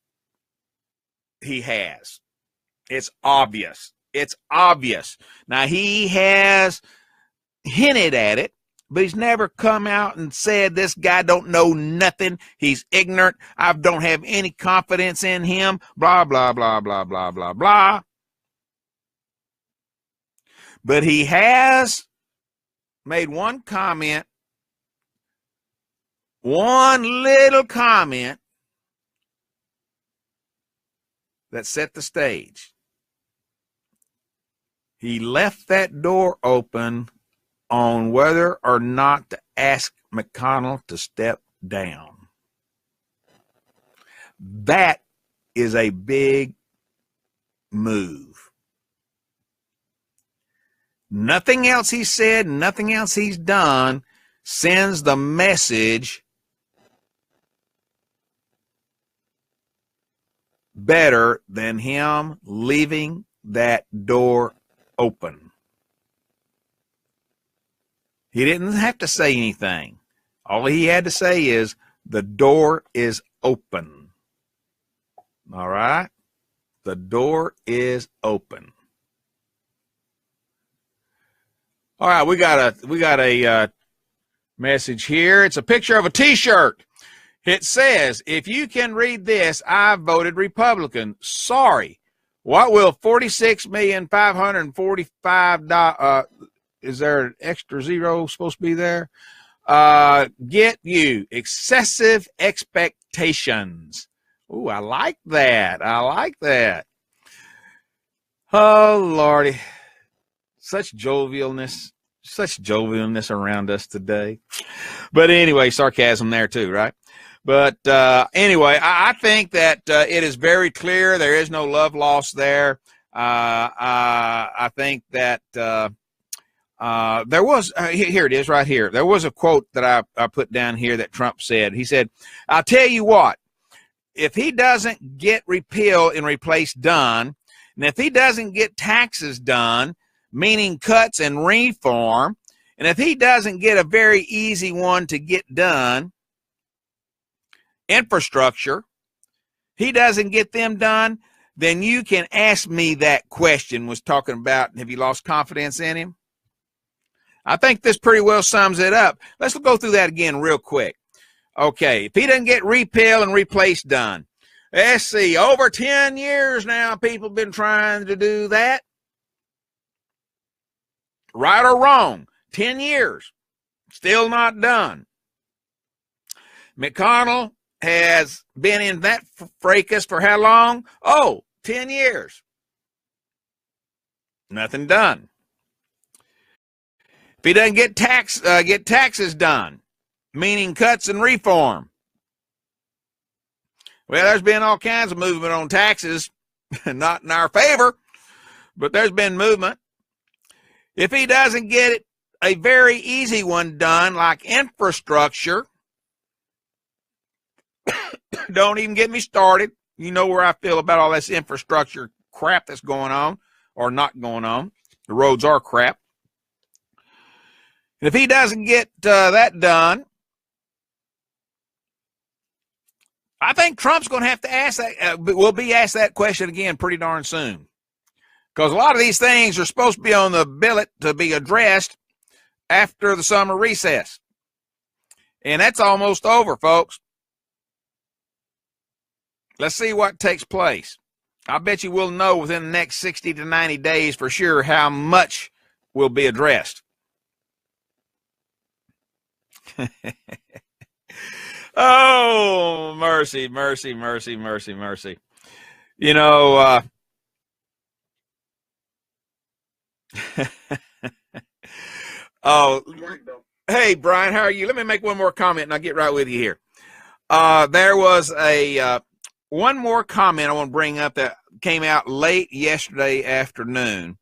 he has. It's obvious. It's obvious. Now, he has hinted at it, but he's never come out and said, this guy don't know nothing. He's ignorant. I don't have any confidence in him. Blah, blah, blah, blah, blah, blah, blah. But he has made one comment, one little comment that set the stage. He left that door open on whether or not to ask McConnell to step down. That is a big move. Nothing else he said, nothing else he's done sends the message better than him leaving that door open. He didn't have to say anything. All he had to say is, the door is open. All right? The door is open. All right, we got a message here. It's a picture of a T-shirt. It says, if you can read this, I voted Republican. Sorry. What will $46,545,000, is there an extra zero supposed to be there? Get you? Excessive expectations. Ooh, I like that. I like that. Oh, Lordy. Such jovialness around us today. But anyway, sarcasm there too, right? But anyway, I think that it is very clear there is no love lost there. I think that there was, here it is right here. There was a quote that I put down here that Trump said. He said, I'll tell you what, if he doesn't get repeal and replace done, and if he doesn't get taxes done, meaning cuts and reform, and if he doesn't get a very easy one to get done, infrastructure, he doesn't get them done, then you can ask me that question. Was talking about, have you lost confidence in him? I think this pretty well sums it up. Let's go through that again real quick. Okay, if he doesn't get repeal and replace done, let's see, over 10 years now people have been trying to do that. Right or wrong, 10 years, still not done. McConnell has been in that fracas for how long? Oh, 10 years. Nothing done. If he doesn't get taxes done, meaning cuts and reform, well, there's been all kinds of movement on taxes, not in our favor, but there's been movement. If he doesn't get it, a very easy one done, like infrastructure, don't even get me started. You know where I feel about all this infrastructure crap that's going on or not going on. The roads are crap. And if he doesn't get that done, I think Trump's going to have to ask that. We'll be asked that question again pretty darn soon. Because a lot of these things are supposed to be on the billet to be addressed after the summer recess. And that's almost over, folks. Let's see what takes place. I bet you we'll know within the next 60 to 90 days for sure how much will be addressed. Oh, mercy, mercy, mercy, mercy, mercy. You know, oh, hey, Brian, how are you? Let me make one more comment and I'll get right with you here. There was one more comment I want to bring up that came out late yesterday afternoon.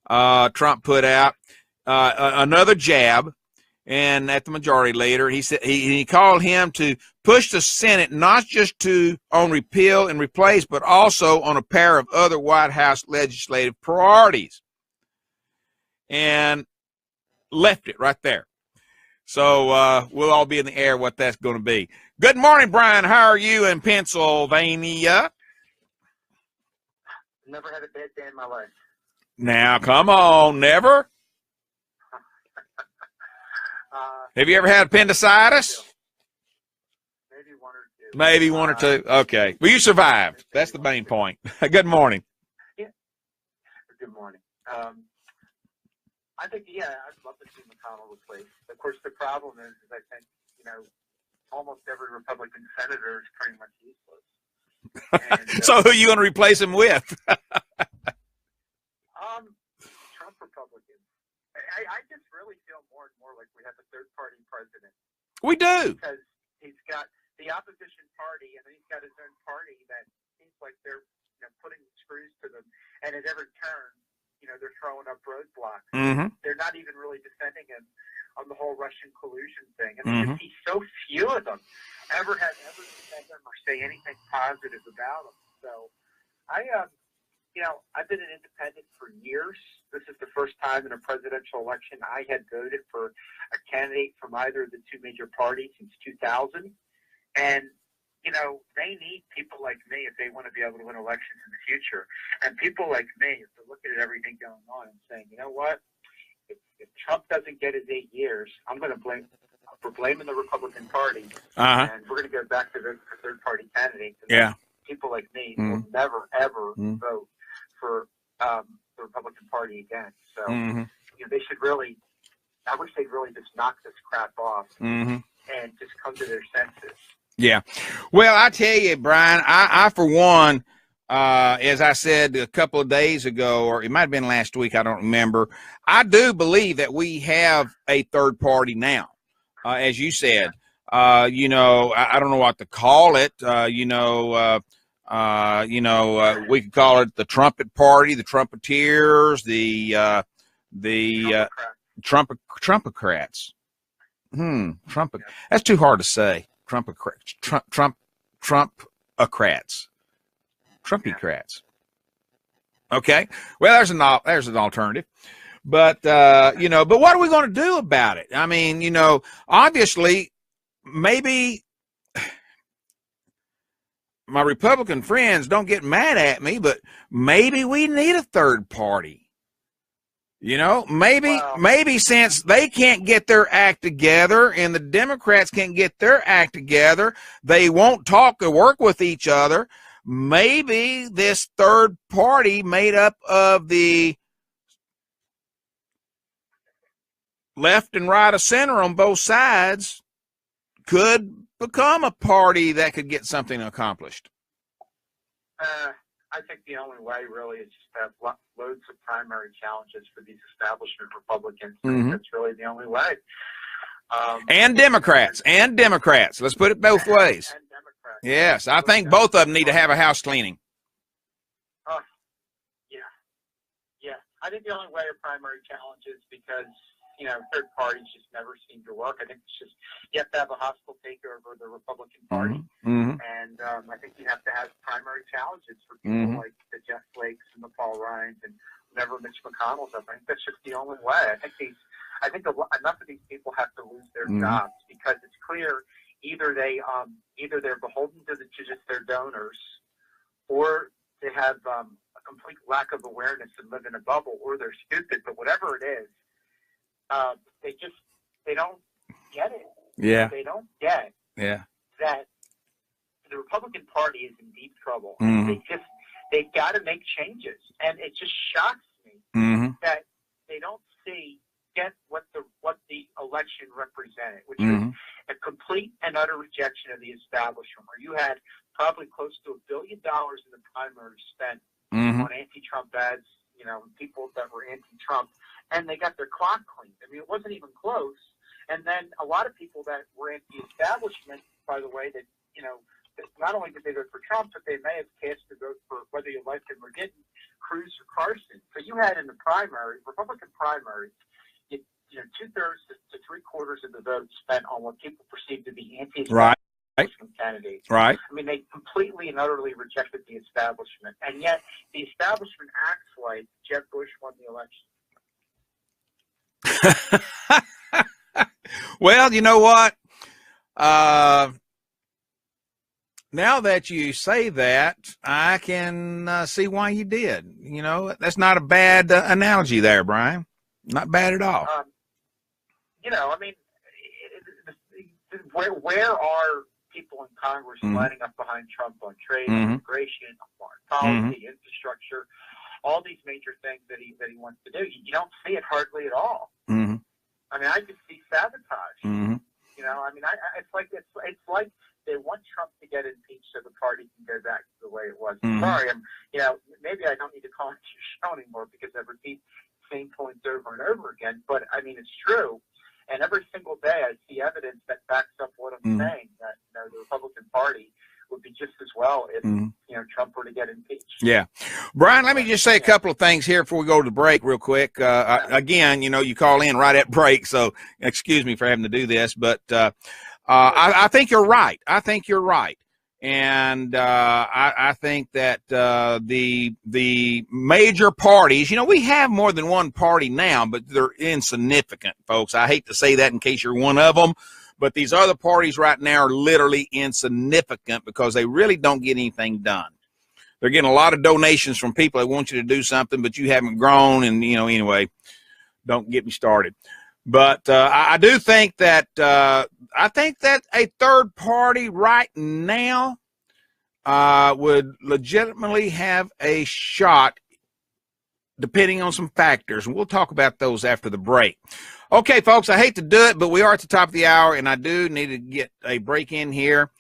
Trump put out another jab, and at the majority leader, he said he called him to push the Senate not just on repeal and replace, but also on a pair of other White House legislative priorities, and left it right there. So we'll all be in the air what that's going to be. Good morning, Brian. How are you in Pennsylvania? Never had a bad day in my life. Now, come on, never? Have you ever had appendicitis? Maybe one or two. Maybe one or two. Okay. Well, you survived. That's the main point. Good morning. Yeah. Good morning. I think, yeah, I'd love to see McConnell replaced. Of course, the problem is I think, almost every Republican senator is pretty much useless. And, so who are you going to replace him with? Trump Republicans. I just really feel more and more like we have a third-party president. We do. Because he's got the opposition party, and he's got his own party that seems like they're putting screws to them, and at every turn, they're throwing up roadblocks. Mm-hmm. They're not even really defending him on the whole Russian collusion thing. I mean, you see so few of them ever defend him or say anything positive about him. So I've been an independent for years. This is the first time in a presidential election I had voted for a candidate from either of the two major parties since 2000. And, they need people like me if they want to be able to win elections in the future. And people like me, if they're looking at everything going on and saying, you know what, if Trump doesn't get his 8 years, we're blaming the Republican Party, and we're going to go back to the third-party candidates. And people like me will never, ever vote for the Republican Party again. So they should really, I wish they'd really just knock this crap off and just come to their senses. Yeah. Well, I tell you, Brian, I for one, as I said a couple of days ago, or it might have been last week, I don't remember, I do believe that we have a third party now, as you said. I don't know what to call it. We could call it the trumpet party, the trumpeters, the trumpetcrats. Trumpet. That's too hard to say. Trumpy-crats. Okay. Well, there's an alternative. But, but what are we going to do about it? I mean, obviously, maybe my Republican friends don't get mad at me, but maybe we need a third party. Maybe since they can't get their act together and the Democrats can't get their act together, they won't talk or work with each other. Maybe this third party made up of the left and right of center on both sides could become a party that could get something accomplished. I think the only way really is just to have loads of primary challenges for these establishment Republicans. That's really the only way. And Democrats. Let's put it both ways. And Democrats. Yes, I think both of them need to have a house cleaning. Yeah. I think the only way are primary challenges because, third parties just never seem to work. I think it's just you have to have a hostile takeover of the Republican Party. And I think you have to have primary challenges for people like the Jeff Flakes and the Paul Ryans and whenever Mitch McConnell's up. I think that's just the only way. I think enough of these people have to lose their jobs because it's clear either they're beholden to just their donors, or they have a complete lack of awareness and live in a bubble, or they're stupid. But whatever it is, they don't get it. Yeah. They don't get that the Republican Party is in deep trouble. They've got to make changes. And it just shocks me that they don't get what the election represented, which was a complete and utter rejection of the establishment, where you had probably close to $1 billion in the primary spent on anti-Trump ads, people that were anti-Trump, and they got their clock cleaned. I mean, it wasn't even close. And then a lot of people that were anti-establishment, by the way, that, not only did they vote for Trump, but they may have cast a vote for, whether you liked him or didn't, Cruz or Carson. So you had in the primary, Republican primary, 2/3 to 3/4 of the vote spent on what people perceived to be anti-establishment candidates. Right. I mean, they completely and utterly rejected the establishment. And yet the establishment acts like Jeb Bush won the election. Well, you know what? Now that you say that, I can see why you did. That's not a bad analogy there, Brian. Not bad at all. Where are people in Congress lining up behind Trump on trade, immigration, foreign policy, infrastructure, all these major things that he wants to do? You don't see it hardly at all. I mean, I just see sabotage. It's like they want Trump to get impeached so the party can go back to the way it was. Sorry, maybe I don't need to call it your show anymore because I repeat the same points over and over again. But I mean, it's true. And every single day I see evidence that backs up what I'm saying, that the Republican Party would be just as well if Trump were to get impeached. Yeah. Brian, let me just say a couple of things here before we go to the break real quick. Again, you call in right at break, so excuse me for having to do this, but I think you're right. I think you're right. And I think that the major parties, we have more than one party now, but they're insignificant, folks. I hate to say that in case you're one of them, but these other parties right now are literally insignificant because they really don't get anything done. They're getting a lot of donations from people that want you to do something, but you haven't grown, and anyway, don't get me started. But I do think that a third party right now would legitimately have a shot, depending on some factors. And we'll talk about those after the break. Okay, folks, I hate to do it, but we are at the top of the hour, and I do need to get a break in here.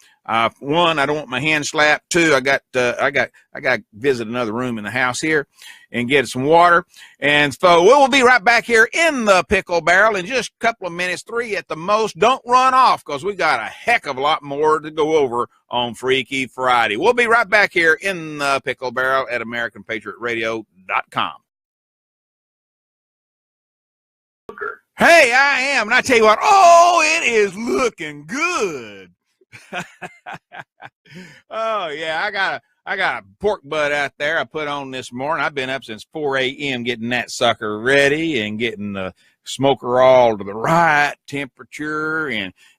One, I don't want my hand slapped. Two, I got to visit another room in the house here and get some water. And so we'll be right back here in the Pickle Barrel in just a couple of minutes, 3 at the most. Don't run off, because we got a heck of a lot more to go over on Freaky Friday. We'll be right back here in the Pickle Barrel at AmericanPatriotRadio.com. Hey, I am, and I tell you what, it is looking good. Oh yeah, I got a pork butt out there I put on this morning. I've been up since 4 a.m. getting that sucker ready and getting the smoker all to the right temperature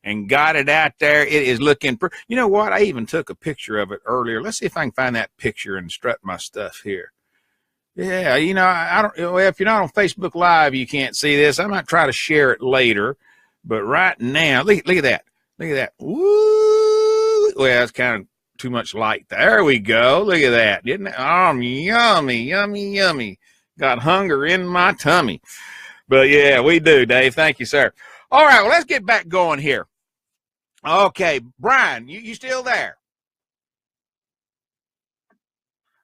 and got it out there. It is looking you know what, I even took a picture of it earlier. Let's see if I can find that picture and strut my stuff here. Yeah, I don't, if you're not on Facebook Live, you can't see this. I might try to share it later, but right now, look at that. Look at that. Woo! Well, it's kind of too much light. There we go. Look at that. Didn't it? Oh, yummy, yummy, yummy. Got hunger in my tummy. But yeah, we do, Dave. Thank you, sir. All right, well, let's get back going here. Okay, Brian, you still there?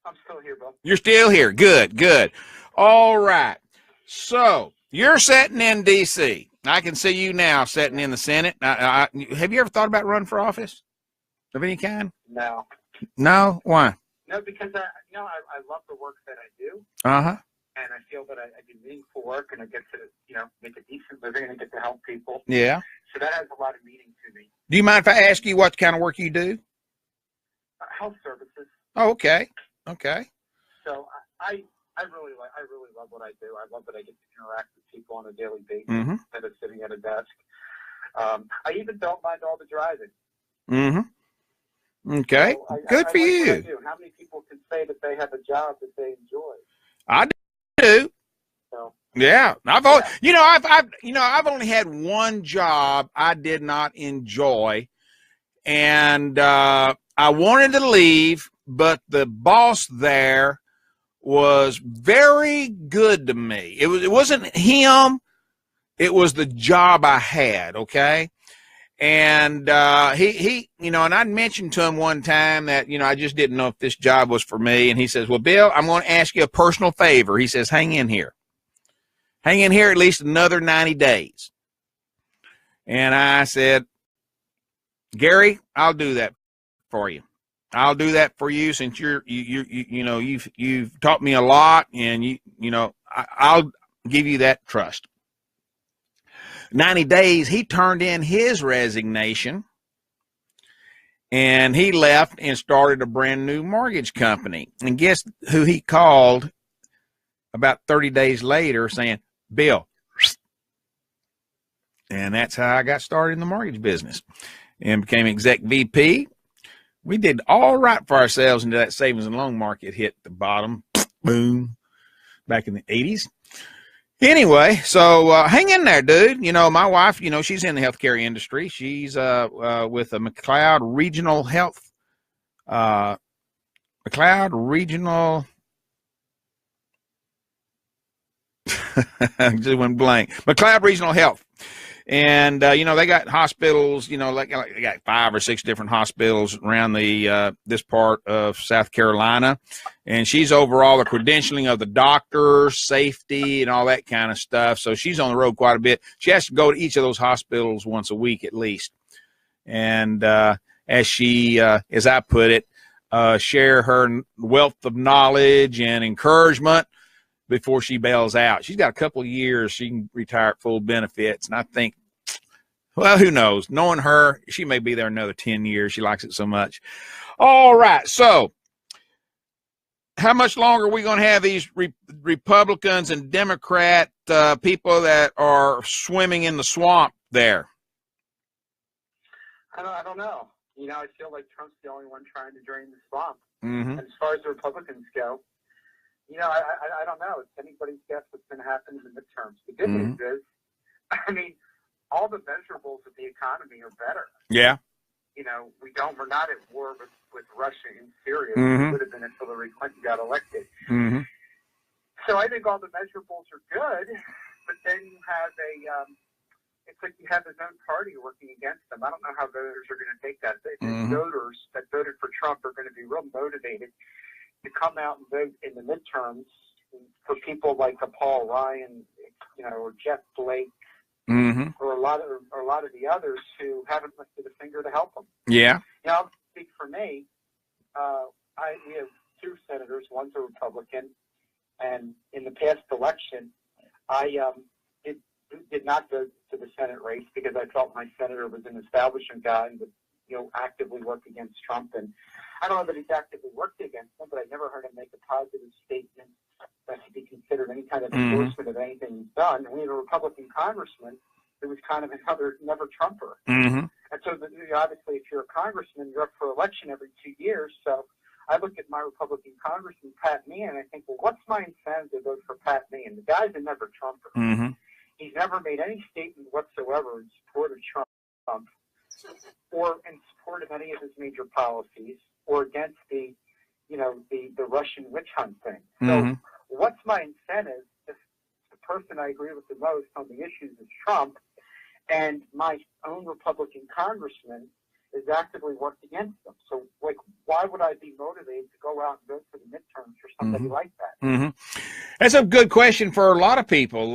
I'm still here, Bill. You're still here. Good, good. All right. So you're sitting in D.C. I can see you now sitting in the Senate. Have you ever thought about running for office of any kind? No. No? Why? No, because I love the work that I do. Uh-huh. And I feel that I do meaningful work, and I get to, make a decent living, and I get to help people. Yeah. So that has a lot of meaning to me. Do you mind if I ask you what kind of work you do? Health services. Oh, okay. Okay. So I really love what I do. I love that I get to interact with people on a daily basis instead of sitting at a desk. I even don't mind all the driving. Mm-hmm. Okay. So good for you. What I do. How many people can say that they have a job that they enjoy? I do. So, yeah. I've only had one job I did not enjoy, and I wanted to leave, but the boss there was very good to me. It wasn't him, it was the job I had, okay? And he and I'd mentioned to him one time that, I just didn't know if this job was for me. And he says, well, Bill, I'm going to ask you a personal favor. He says, hang in here. Hang in here at least another 90 days. And I said, Gary, I'll do that for you. I'll do that for you since you've taught me a lot, and I'll give you that trust. 90 days, he turned in his resignation, and he left and started a brand new mortgage company. And guess who he called about 30 days later saying, Bill. And that's how I got started in the mortgage business and became exec VP. We did all right for ourselves until that savings and loan market hit the bottom. Boom. Back in the 80s. Anyway, so hang in there, dude. My wife, she's in the healthcare industry. She's with a McLeod Regional Health. McLeod Regional. Just went blank. McLeod Regional Health. And, they got hospitals, like they got 5 or 6 different hospitals around this part of South Carolina. And she's over all the credentialing of the doctors, safety, and all that kind of stuff. So she's on the road quite a bit. She has to go to each of those hospitals once a week at least. And as she, as I put it, share her wealth of knowledge and encouragement before she bails out. She's got a couple of years. She can retire at full benefits. And I think, well, who knows? Knowing her, she may be there another 10 years. She likes it so much. All right. So how much longer are we going to have these Republicans and Democrat people that are swimming in the swamp there? I don't know. You know, I feel like Trump's the only one trying to drain the swamp. Mm-hmm. And as far as the Republicans go, you know, I don't know. It's anybody's guess what's going to happen in the midterms. The good news is, I mean, all the measurables of the economy are better. Yeah. You know, we're not at war with Russia and Syria. Mm-hmm. We would have been if Hillary Clinton got elected. Mm-hmm. So I think all the measurables are good, but then you have it's like you have his own party working against them. I don't know how voters are going to take that. The voters that voted for Trump are going to be real motivated to come out and vote in the midterms for people like Paul Ryan, you know, or Jeff Flake, or a lot of the others who haven't lifted a finger to help them. Yeah. You know, I'll speak for me. We have two senators. One's a Republican, and in the past election, I did not vote for the Senate race because I felt my senator was an establishment guy and would, you know, actively work against Trump. And I don't know that he's actively worked against him, but I never heard him make a positive statement that should be considered any kind of endorsement of anything he's done. And we have a Republican congressman who was kind of another never Trumper. And so, obviously, if you're a congressman, you're up for election every 2 years. So I look at my Republican congressman, Pat Meehan, and I think, well, what's my incentive to vote for Pat Meehan? The guy's a never Trumper. He's never made any statement whatsoever in support of Trump or in support of any of his major policies or against the Russian witch hunt thing. So what's my incentive if the person I agree with the most on the issues is Trump and my own Republican congressman is actively worked against them? So, like, why would I be motivated to go out and vote for the midterms for somebody like that? That's a good question for a lot of people.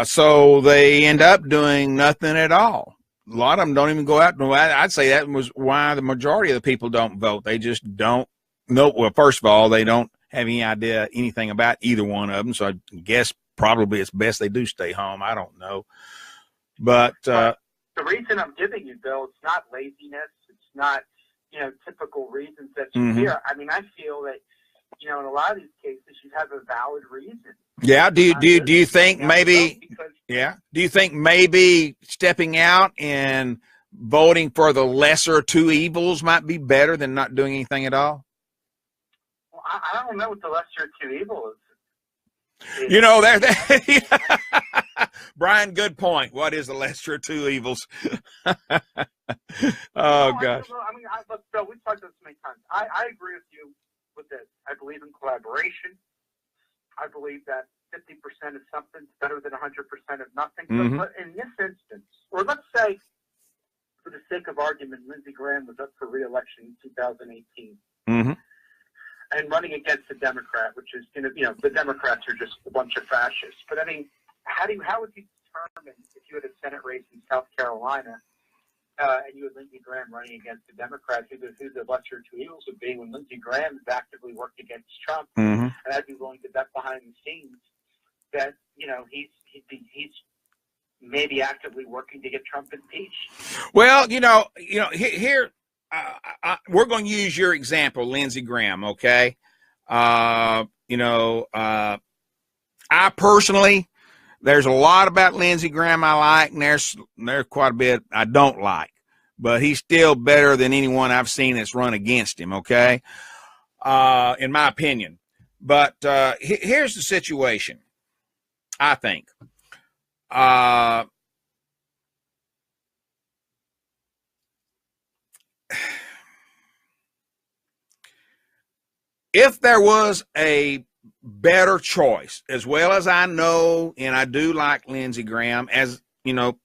So they end up doing nothing at all. A lot of them don't even go out. I'd say that was why the majority of the people don't vote. They just don't know. Well, first of all, they don't have any idea anything about either one of them. So I guess probably it's best they do stay home. I don't know. But the reason I'm giving you, Bill, it's not laziness. It's not, you know, typical reasons that you hear. I mean, I feel that, you know, in a lot of these cases, you have a valid reason. Yeah. Do you think maybe? Yeah. Do you think maybe stepping out and voting for the lesser two evils might be better than not doing anything at all? Well, I don't know what the lesser two evil is. You know, Brian, good point. What is the lesser of two evils? Oh, gosh. I mean, look, Bill, we've talked about this many times. I agree with you with this. I believe in collaboration. I believe that 50% of something is better than 100% of nothing. But in this instance, or let's say, for the sake of argument, Lindsey Graham was up for re-election in 2018. And running against a Democrat, which is, you know, the Democrats are just a bunch of fascists. But I mean, how would you determine if you had a Senate race in South Carolina and you had Lindsey Graham running against a Democrat, who the lesser two evils would be when Lindsey Graham has actively worked against Trump, and I'd be willing to bet behind the scenes that, you know, he's maybe actively working to get Trump impeached. Well, here. We're going to use your example, Lindsey Graham, okay? I personally, there's a lot about Lindsey Graham I like, and there's quite a bit I don't like. But he's still better than anyone I've seen that's run against him, okay? In my opinion. But here's the situation, I think. If there was a better choice, as well as I know, and I do like Lindsey Graham, as you know,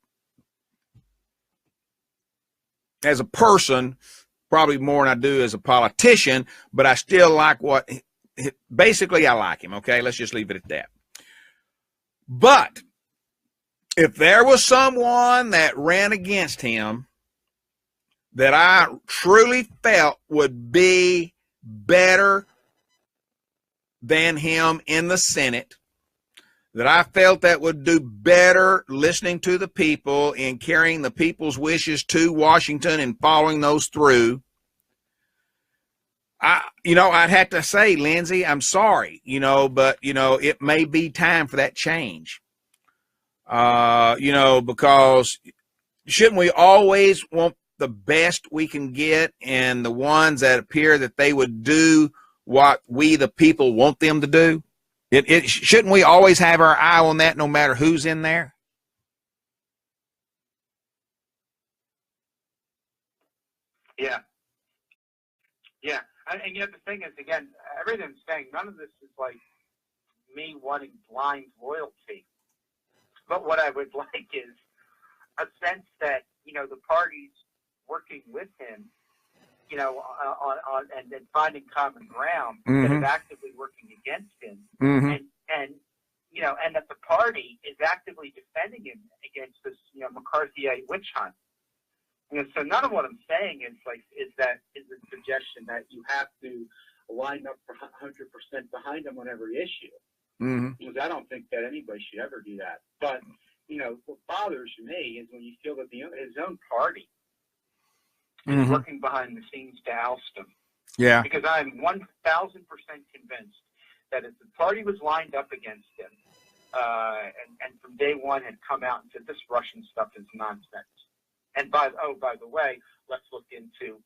as a person, probably more than I do as a politician, but I still like basically I like him, okay? Let's just leave it at that. But if there was someone that ran against him that I truly felt would be better than him in the Senate, that I felt that would do better listening to the people and carrying the people's wishes to Washington and following those through. I'd have to say, Lindsay, I'm sorry, but, it may be time for that change. Because shouldn't we always want the best we can get and the ones that appear that they would do what we, the people, want them to do? Shouldn't we always have our eye on that no matter who's in there? Yeah. Yeah. And yet the thing is, again, everything I'm saying, none of this is like me wanting blind loyalty. But what I would like is a sense that, the parties working with him, on and then finding common ground instead of actively working against him. And that the party is actively defending him against this, McCarthyite witch hunt. So none of what I'm saying is a suggestion that you have to line up for 100% behind him on every issue. Because I don't think that anybody should ever do that. But, what bothers me is when you feel that his own party is working behind the scenes to oust him. Yeah. Because I'm 1,000% convinced that if the party was lined up against him, and from day one had come out and said this Russian stuff is nonsense. And by the way, let's look into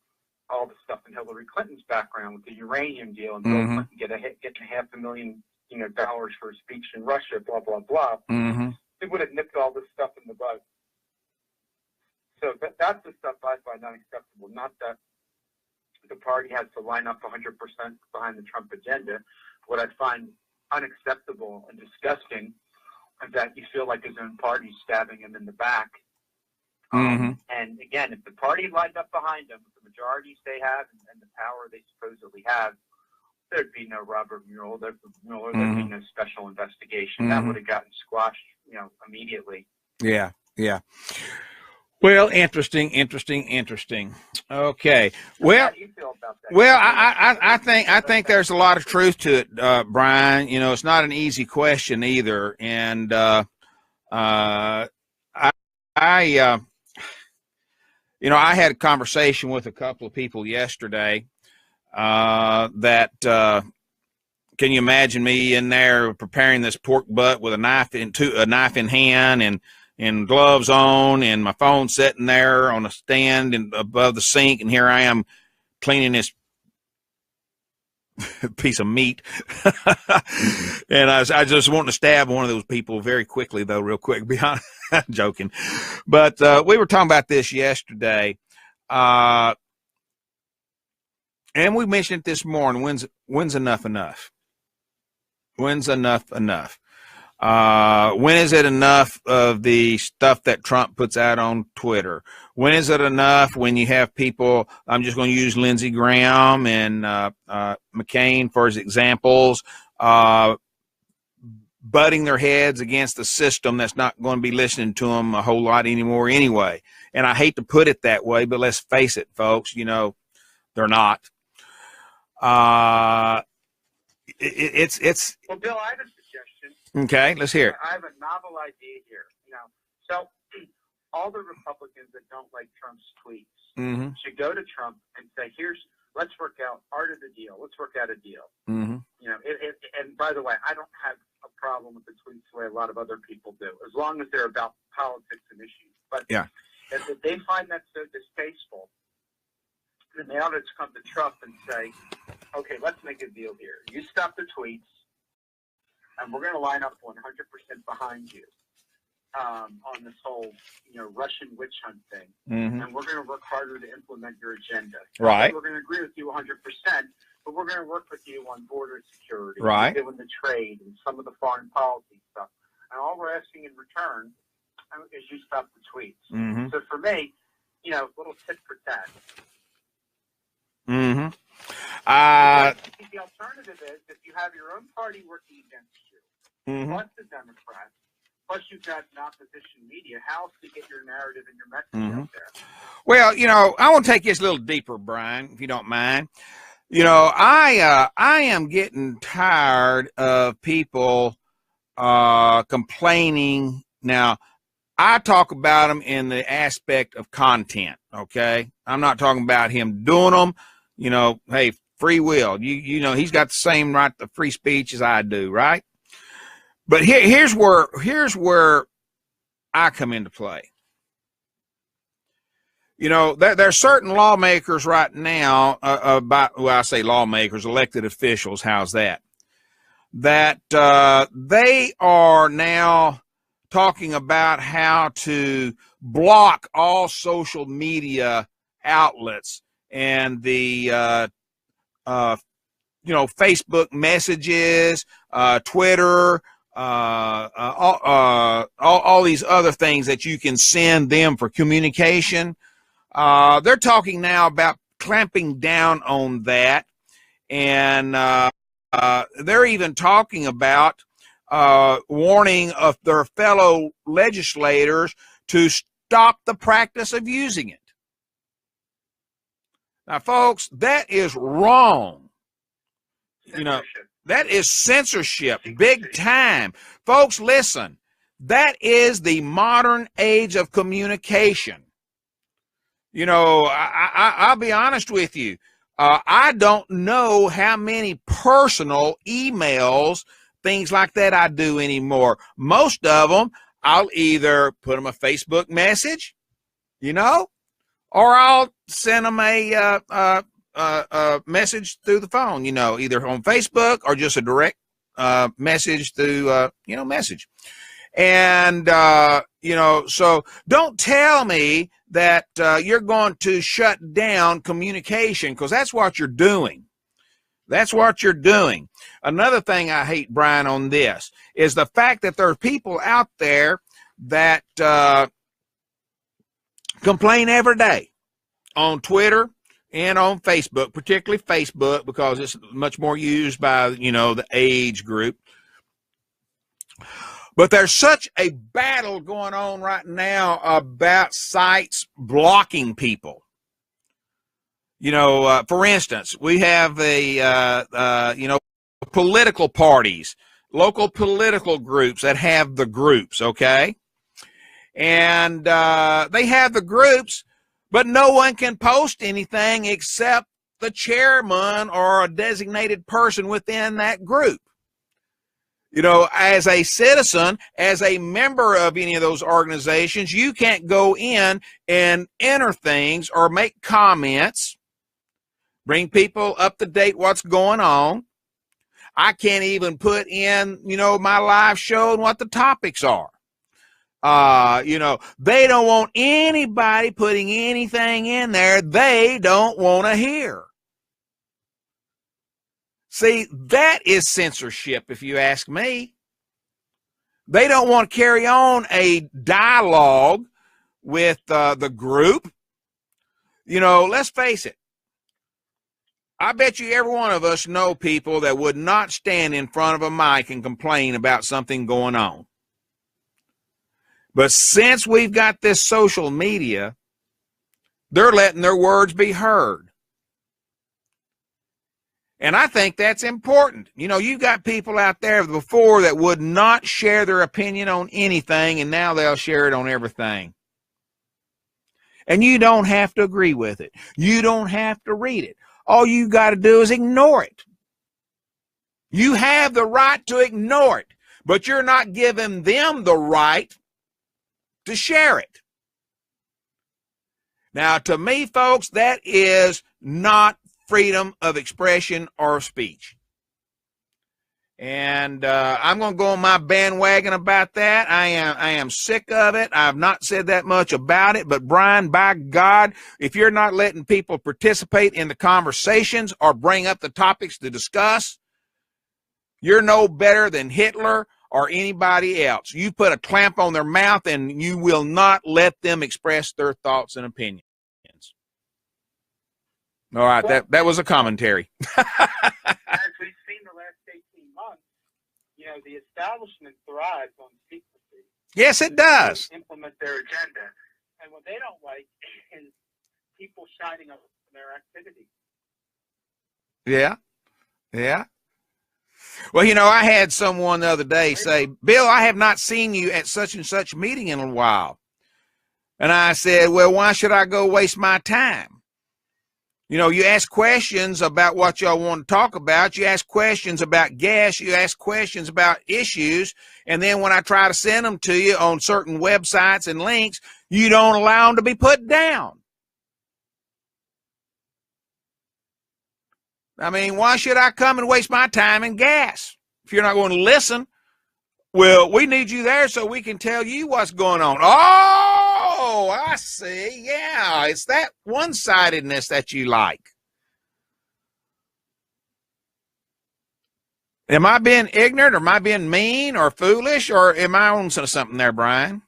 all the stuff in Hillary Clinton's background with the uranium deal and Bill Clinton getting $500,000, dollars for a speech in Russia, blah blah blah. They would have nipped all this stuff in the bud. So that's the stuff I find unacceptable. Not that the party has to line up 100% behind the Trump agenda. What I find unacceptable and disgusting is that you feel like his own party's stabbing him in the back. And again, if the party lined up behind him with the majorities they have and the power they supposedly have, there'd be no Robert Mueller, there'd be no special investigation. That would have gotten squashed, immediately. Yeah. Well, interesting. Okay. Well, how do you feel about that? Well, I think there's a lot of truth to it, Brian. It's not an easy question either, and I had a conversation with a couple of people yesterday that can you imagine me in there preparing this pork butt with a knife in hand and gloves on and my phone sitting there on a stand and above the sink, and here I am cleaning this piece of meat. And I just want to stab one of those people very quickly, though, real quick. Beyond joking, but we were talking about this yesterday, and we mentioned it this morning. When's enough? When's enough? When is it enough of the stuff that Trump puts out on Twitter? When is it enough when you have people, I'm just going to use Lindsey Graham and McCain for as examples, butting their heads against the system that's not going to be listening to them a whole lot anymore anyway. And I hate to put it that way, but let's face it, folks, they're not. It's Well, Bill, I have a suggestion. Okay, let's hear it. I have a novel idea here. So all the Republicans that don't like Trump's tweets should go to Trump and say, let's work out art of the deal. Let's work out a deal. And by the way, I don't have a problem with the tweets the way a lot of other people do, as long as they're about politics and issues. But if they find that so distasteful, then they ought to come to Trump and say, okay, let's make a deal here. You stop the tweets, and we're going to line up 100% behind you on this whole, Russian witch hunt thing. And we're going to work harder to implement your agenda. Right. We're going to agree with you 100%, but we're going to work with you on border security, right, doing the trade and some of the foreign policy stuff. And all we're asking in return is you stop the tweets. So for me, little tit for tat. The alternative is if you have your own party working against you, plus the Democrats, Plus, you've got opposition media. How else to get your narrative and your message out there? Well, I want to take this a little deeper, Brian, if you don't mind. I am getting tired of people complaining. Now, I talk about them in the aspect of content, okay? I'm not talking about him doing them. Hey, free will. He's got the same right to free speech as I do, right? But here's where I come into play. There's certain lawmakers right now I say lawmakers, elected officials. How's that? That they are now talking about how to block all social media outlets and the Facebook messages, Twitter, all these other things that you can send them for communication. They're talking now about clamping down on that, and they're even talking about warning of their fellow legislators to stop the practice of using it. Now, folks, that is wrong. That is censorship, big time. Folks, listen, that is the modern age of communication. I'll be honest with you. I don't know how many personal emails, things like that I do anymore. Most of them, I'll either put them a Facebook message, or I'll send them a message through the phone, either on Facebook or just a direct message through, message. And, so don't tell me that you're going to shut down communication, because that's what you're doing. That's what you're doing. Another thing I hate, Brian, on this is the fact that there are people out there that complain every day on Twitter and on Facebook, particularly Facebook, because it's much more used by, the age group. But there's such a battle going on right now about sites blocking people. For instance, we have political parties, local political groups that have the groups, okay? And they have the groups, but no one can post anything except the chairman or a designated person within that group. As a citizen, as a member of any of those organizations, you can't go in and enter things or make comments, bring people up to date what's going on. I can't even put in, my live show and what the topics are. They don't want anybody putting anything in there they don't want to hear. See, that is censorship, if you ask me. They don't want to carry on a dialogue with the group. Let's face it. I bet you every one of us know people that would not stand in front of a mic and complain about something going on. But since we've got this social media, they're letting their words be heard. And I think that's important. You've got people out there before that would not share their opinion on anything, and now they'll share it on everything. And you don't have to agree with it. You don't have to read it. All you got to do is ignore it. You have the right to ignore it, but you're not giving them the right to share it. Now, to me, folks, that is not freedom of expression or speech. And I'm going to go on my bandwagon about that. I am sick of it. I've not said that much about it. But, Brian, by God, if you're not letting people participate in the conversations or bring up the topics to discuss, you're no better than Hitler or anybody else. You put a clamp on their mouth and you will not let them express their thoughts and opinions. All right, that was a commentary. As we've seen the last 18 months, the establishment thrives on secrecy. Yes, it does. Implement their agenda. And what they don't like is people shining up their activity. Yeah. Yeah. Well, I had someone the other day say, Bill, I have not seen you at such and such meeting in a while. And I said, well, why should I go waste my time? You ask questions about what y'all want to talk about. You ask questions about guests. You ask questions about issues. And then when I try to send them to you on certain websites and links, you don't allow them to be put down. I mean, why should I come and waste my time and gas if you're not going to listen? Well, we need you there so we can tell you what's going on. Oh, I see. Yeah, it's that one-sidedness that you like. Am I being ignorant, or am I being mean or foolish, or am I on something there, Brian?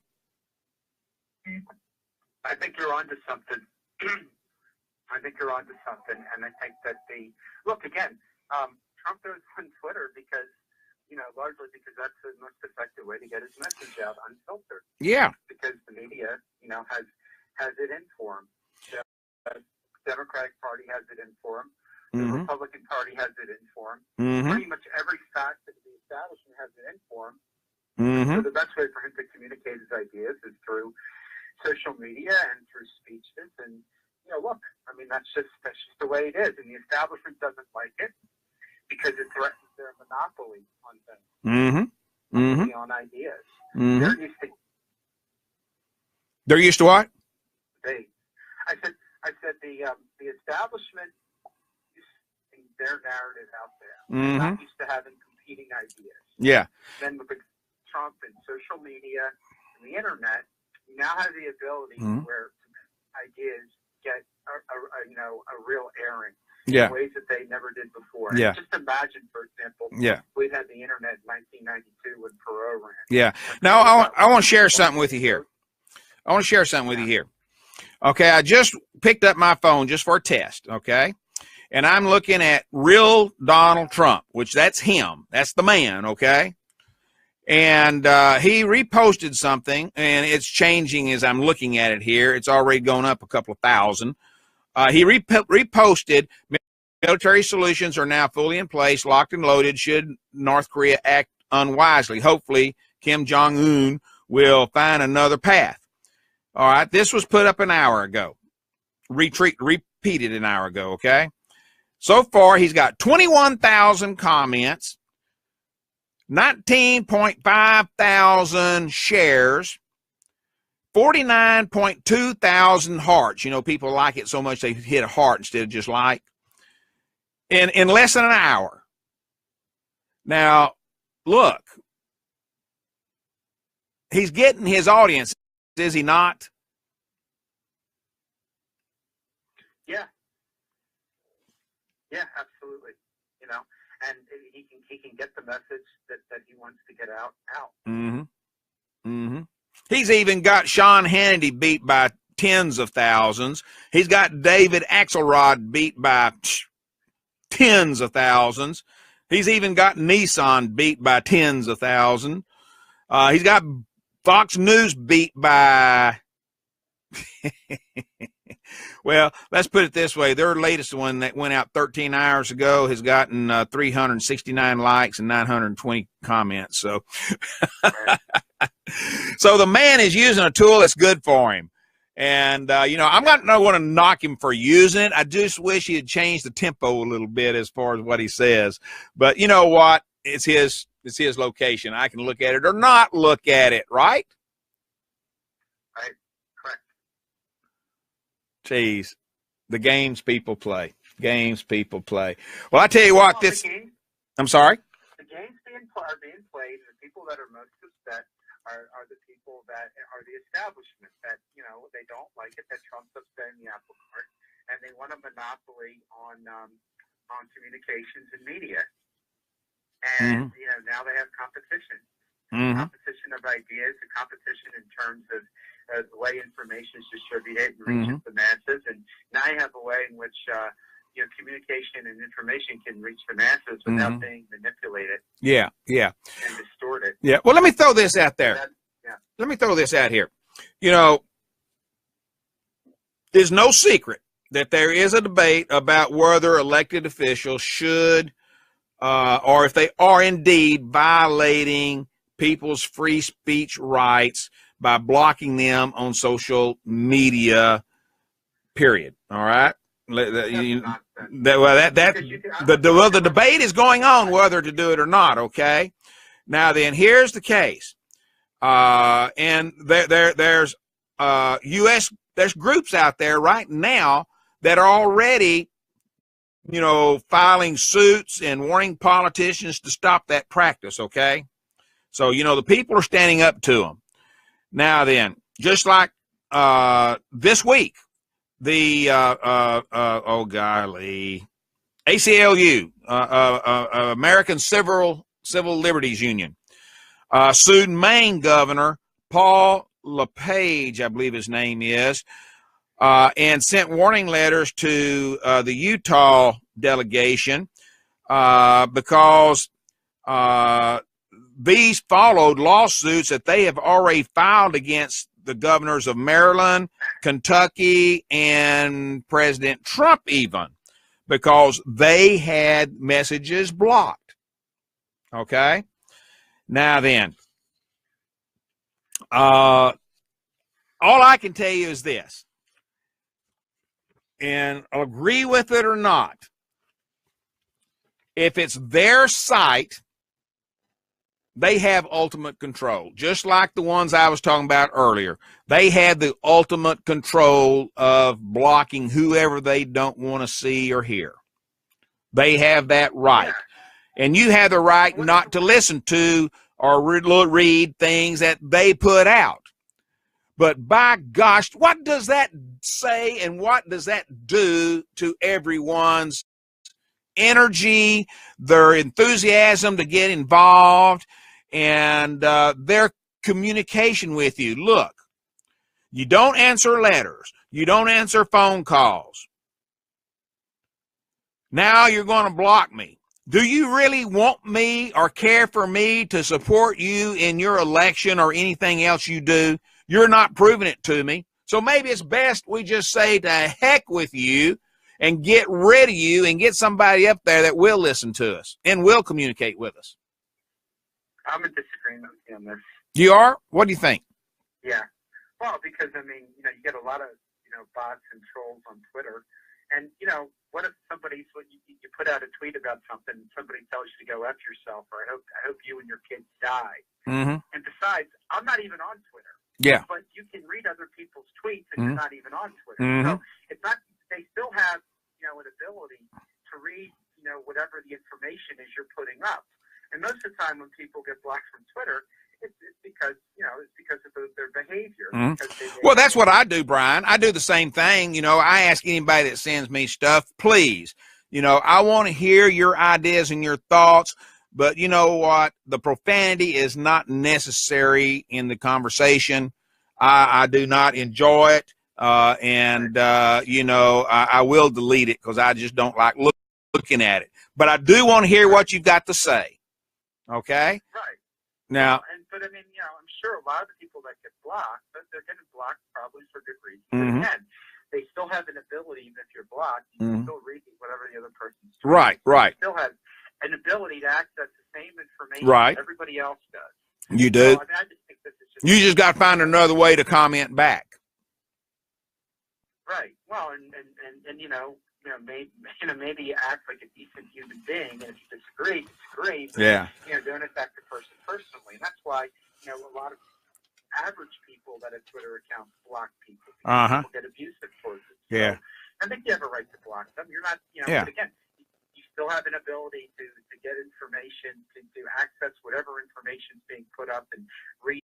I think you're onto something. I think you're onto something, and I think that look again. Trump goes on Twitter because, largely because that's the most effective way to get his message out unfiltered. Yeah. Because the media, has it in for him. The Democratic Party has it in for him. The Republican Party has it in for him. Pretty much every facet of the establishment has it in for him. So the best way for him to communicate his ideas is through social media and through speeches. And look, I mean, that's just the way it is. And the establishment doesn't like it because it threatens their monopoly on things, on ideas. They're used to what? I said the establishment is their narrative out there. They're not used to having competing ideas. Yeah. Then with Trump and social media and the internet, you now have the ability where ideas get a real airing. Yeah. In ways that they never did before. Yeah. Just imagine, for example, we had the internet in 1992 when Perot ran. Yeah. Now, I want to share something with you here. Okay, I just picked up my phone just for a test, okay? And I'm looking at real Donald Trump, which that's him. That's the man, okay? And he reposted something, and it's changing as I'm looking at it here. It's already gone up a couple of thousand. He reposted, military solutions are now fully in place, locked and loaded, should North Korea act unwisely. Hopefully, Kim Jong-un will find another path. All right, this was put up an hour ago. Repeated an hour ago, okay? So far, he's got 21,000 comments, 19.5 thousand shares, 49.2 thousand hearts. People like it so much they hit a heart instead of just like. In less than an hour. Now, look. He's getting his audience, is he not? Yeah. Yeah, absolutely. And he can get the message that he wants to get out. He's even got Sean Hannity beat by tens of thousands. He's got David Axelrod beat by tens of thousands. He's even got Nissan beat by tens of thousands. He's got Fox News beat by well, let's put it this way. Their latest one that went out 13 hours ago has gotten 369 likes and 920 comments. So, so the man is using a tool that's good for him. And, I'm not going to knock him for using it. I just wish he had changed the tempo a little bit as far as what he says. But you know what? It's his location. I can look at it or not look at it, right? Right. Correct. Jeez. The games people play. Well, I tell you what, I'm sorry? The games are being played, and the people that are most upset are the people that are the establishment that, they don't like it, that Trump's upsetting the apple cart, and they want a monopoly on communications and media. And, now they have competition. Competition of ideas, a competition in terms of the way information is distributed and reaches the masses. And now you have a way in which communication and information can reach the masses without being manipulated. Yeah. And distorted. Yeah. Well, let me throw this out there. let me throw this out here. You know, there's no secret that there is a debate about whether elected officials should, or if they are indeed violating people's free speech rights by blocking them on social media, period. All right? The debate is going on whether to do it or not, okay? Now then, here's the case. And there's there's groups out there right now that are already, you know, filing suits and warning politicians to stop that practice, okay? So, you know, the people are standing up to them. Now then, just like this week, the oh golly, ACLU, American Civil Liberties Union, sued Maine Governor Paul LePage, I believe his name is, and sent warning letters to the Utah delegation because these followed lawsuits that they have already filed against the governors of Maryland, Kentucky, and President Trump even, because they had messages blocked. Okay? Now then, all I can tell you is this, and agree with it or not, if it's their site, they have ultimate control, just like the ones I was talking about earlier. They have the ultimate control of blocking whoever they don't want to see or hear. They have that right. And you have the right not to listen to or read things that they put out. But by gosh, what does that say and what does that do to everyone's energy, their enthusiasm to get involved, and their communication with you? Look, you don't answer letters. You don't answer phone calls. Now you're going to block me. Do you really want me or care for me to support you in your election or anything else you do? You're not proving it to me. So maybe it's best we just say to heck with you and get rid of you and get somebody up there that will listen to us and will communicate with us. I'm in disagreement with you on this. You are? What do you think? Yeah. Well, because, I mean, you know, you get a lot of, you know, bots and trolls on Twitter. And, you know, what if somebody, you put out a tweet about something and somebody tells you to go F yourself, or I hope you and your kids die. Mm-hmm. And besides, I'm not even on Twitter. Yeah. But you can read other people's tweets and you're not even on Twitter. Mm-hmm. So it's not, they still have, you know, an ability to read, you know, whatever the information is you're putting up. And most of the time when people get blocked from Twitter, it's because, you know, it's because of their behavior. Mm-hmm. Well, that's what I do, Brian. I do the same thing. You know, I ask anybody that sends me stuff, please, you know, I want to hear your ideas and your thoughts. But you know what? The profanity is not necessary in the conversation. I do not enjoy it. You know, I will delete it because I just don't like looking at it. But I do want to hear what you've got to say. Okay? Right. Now, but I mean, you know, I'm sure a lot of the people that get blocked, they're getting blocked probably for good reason. Mm-hmm. But again, they still have an ability, even if you're blocked, you can still read whatever the other person's doing. Right. They still have an ability to access the same information everybody else does. You do. So, I mean, I just think this is just... You just got to find another way to comment back. Right. Well, and you know, maybe act like a decent human being, and if you disagree. But, yeah. You know, don't attack the person personally, and that's why, you know, a lot of average people that have Twitter accounts block people. People get abusive towards it. So Yeah. I think you have a right to block them. You're not, you know. Yeah. But again, you still have an ability to get information, to access whatever information is being put up, and read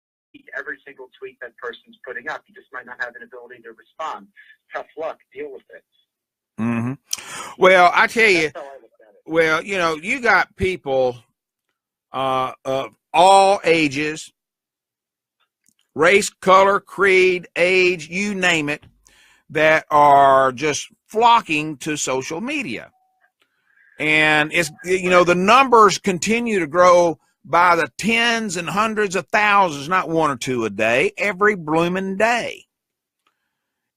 every single tweet that person's putting up. You just might not have an ability to respond. Tough luck. Deal with it. Mm-hmm. Well, I tell you, That's how I look at it. well, you know, you got people of all ages, race, color, creed, age, you name it, that are just flocking to social media. And it's, you know, the numbers continue to grow by the tens and hundreds of thousands, not one or two a day, every blooming day.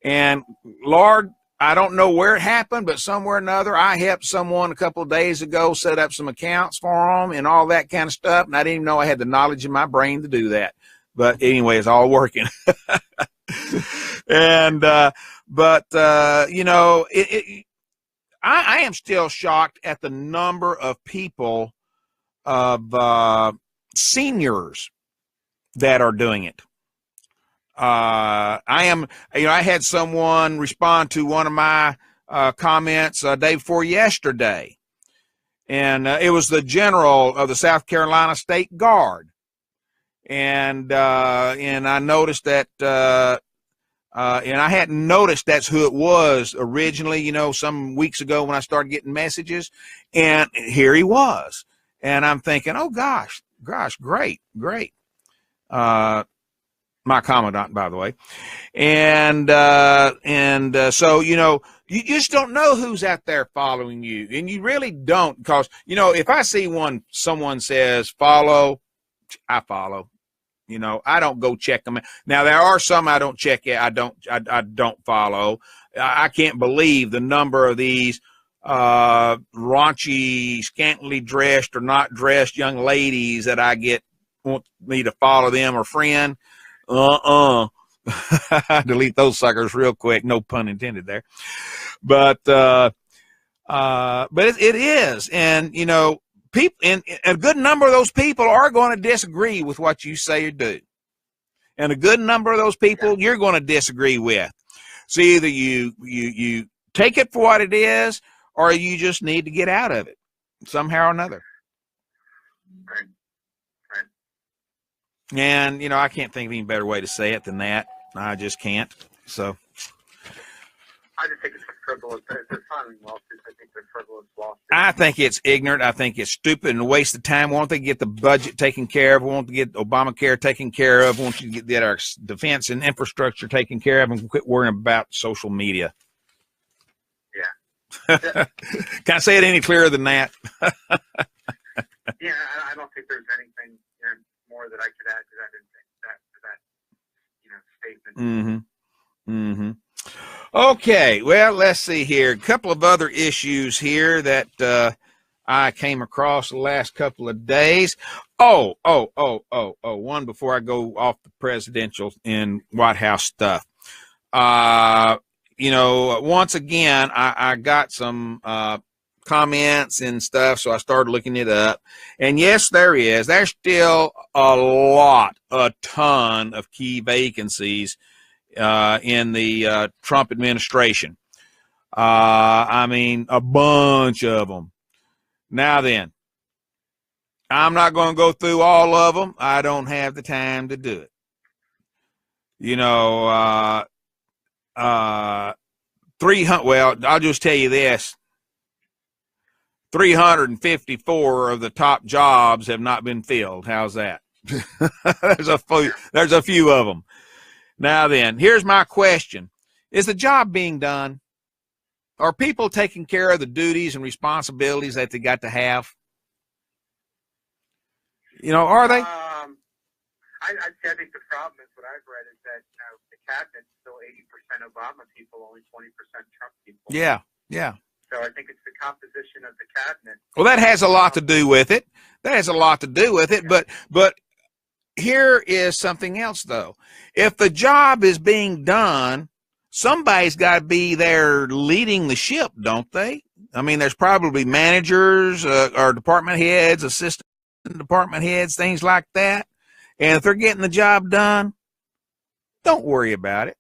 And Lord, I don't know where it happened, but somewhere or another, I helped someone a couple of days ago set up some accounts for them and all that kind of stuff. And I didn't even know I had the knowledge in my brain to do that. But anyway, it's all working. And, you know, I am still shocked at the number of people, of seniors that are doing it. I had someone respond to one of my comments day before yesterday, and it was the general of the South Carolina State Guard, and I noticed that, and I hadn't noticed that's who it was originally, you know, some weeks ago when I started getting messages, and here he was, and I'm thinking, oh gosh, great. My commandant, by the way. And so, you know, you just don't know who's out there following you. And you really don't, because, you know, if I see someone says follow, I follow. You know, I don't go check them. Now, there are some I don't check it. I don't follow. I can't believe the number of these raunchy, scantily dressed or not dressed young ladies that I want me to follow them or friend. Delete those suckers real quick. No pun intended there. But it is. And, you know, people, and a good number of those people are going to disagree with what you say or do. And a good number of those people you're going to disagree with. So either you take it for what it is, or you just need to get out of it somehow or another. Right. And, you know, I can't think of any better way to say it than that. I just can't. So I just think it's frivolous. They're filing lawsuits. I think they're frivolous lawsuits. I think it's ignorant. I think it's stupid and a waste of time. Won't they get the budget taken care of? Won't they get Obamacare taken care of? Won't you get our defense and infrastructure taken care of and quit worrying about social media? Yeah. Can I say it any clearer than that? Yeah, I don't think there's anything more that I could add to that statement. Mm-hmm. Okay, well, let's see here. A couple of other issues here that I came across the last couple of days. One before I go off the presidential and White House stuff. You know, once again, I got some comments and stuff, so I started looking it up. And yes, there's still a ton of key vacancies in the Trump administration. I mean, a bunch of them. Now then, I'm not going to go through all of them. I don't have the time to do it. You know, 300, well, I'll just tell you this. 354 of the top jobs have not been filled. How's that? There's a few of them. Now then, here's my question. Is the job being done? Are people taking care of the duties and responsibilities that they got to have? You know, are they? I think the problem is what I've read is that the cabinet's still 80% Obama people, only 20% Trump people. Yeah. So I think it's the composition of the cabinet. Well, that has a lot to do with it. Yeah. But here is something else, though. If the job is being done, somebody's got to be there leading the ship, don't they? I mean, there's probably managers or department heads, assistant department heads, things like that. And if they're getting the job done, don't worry about it.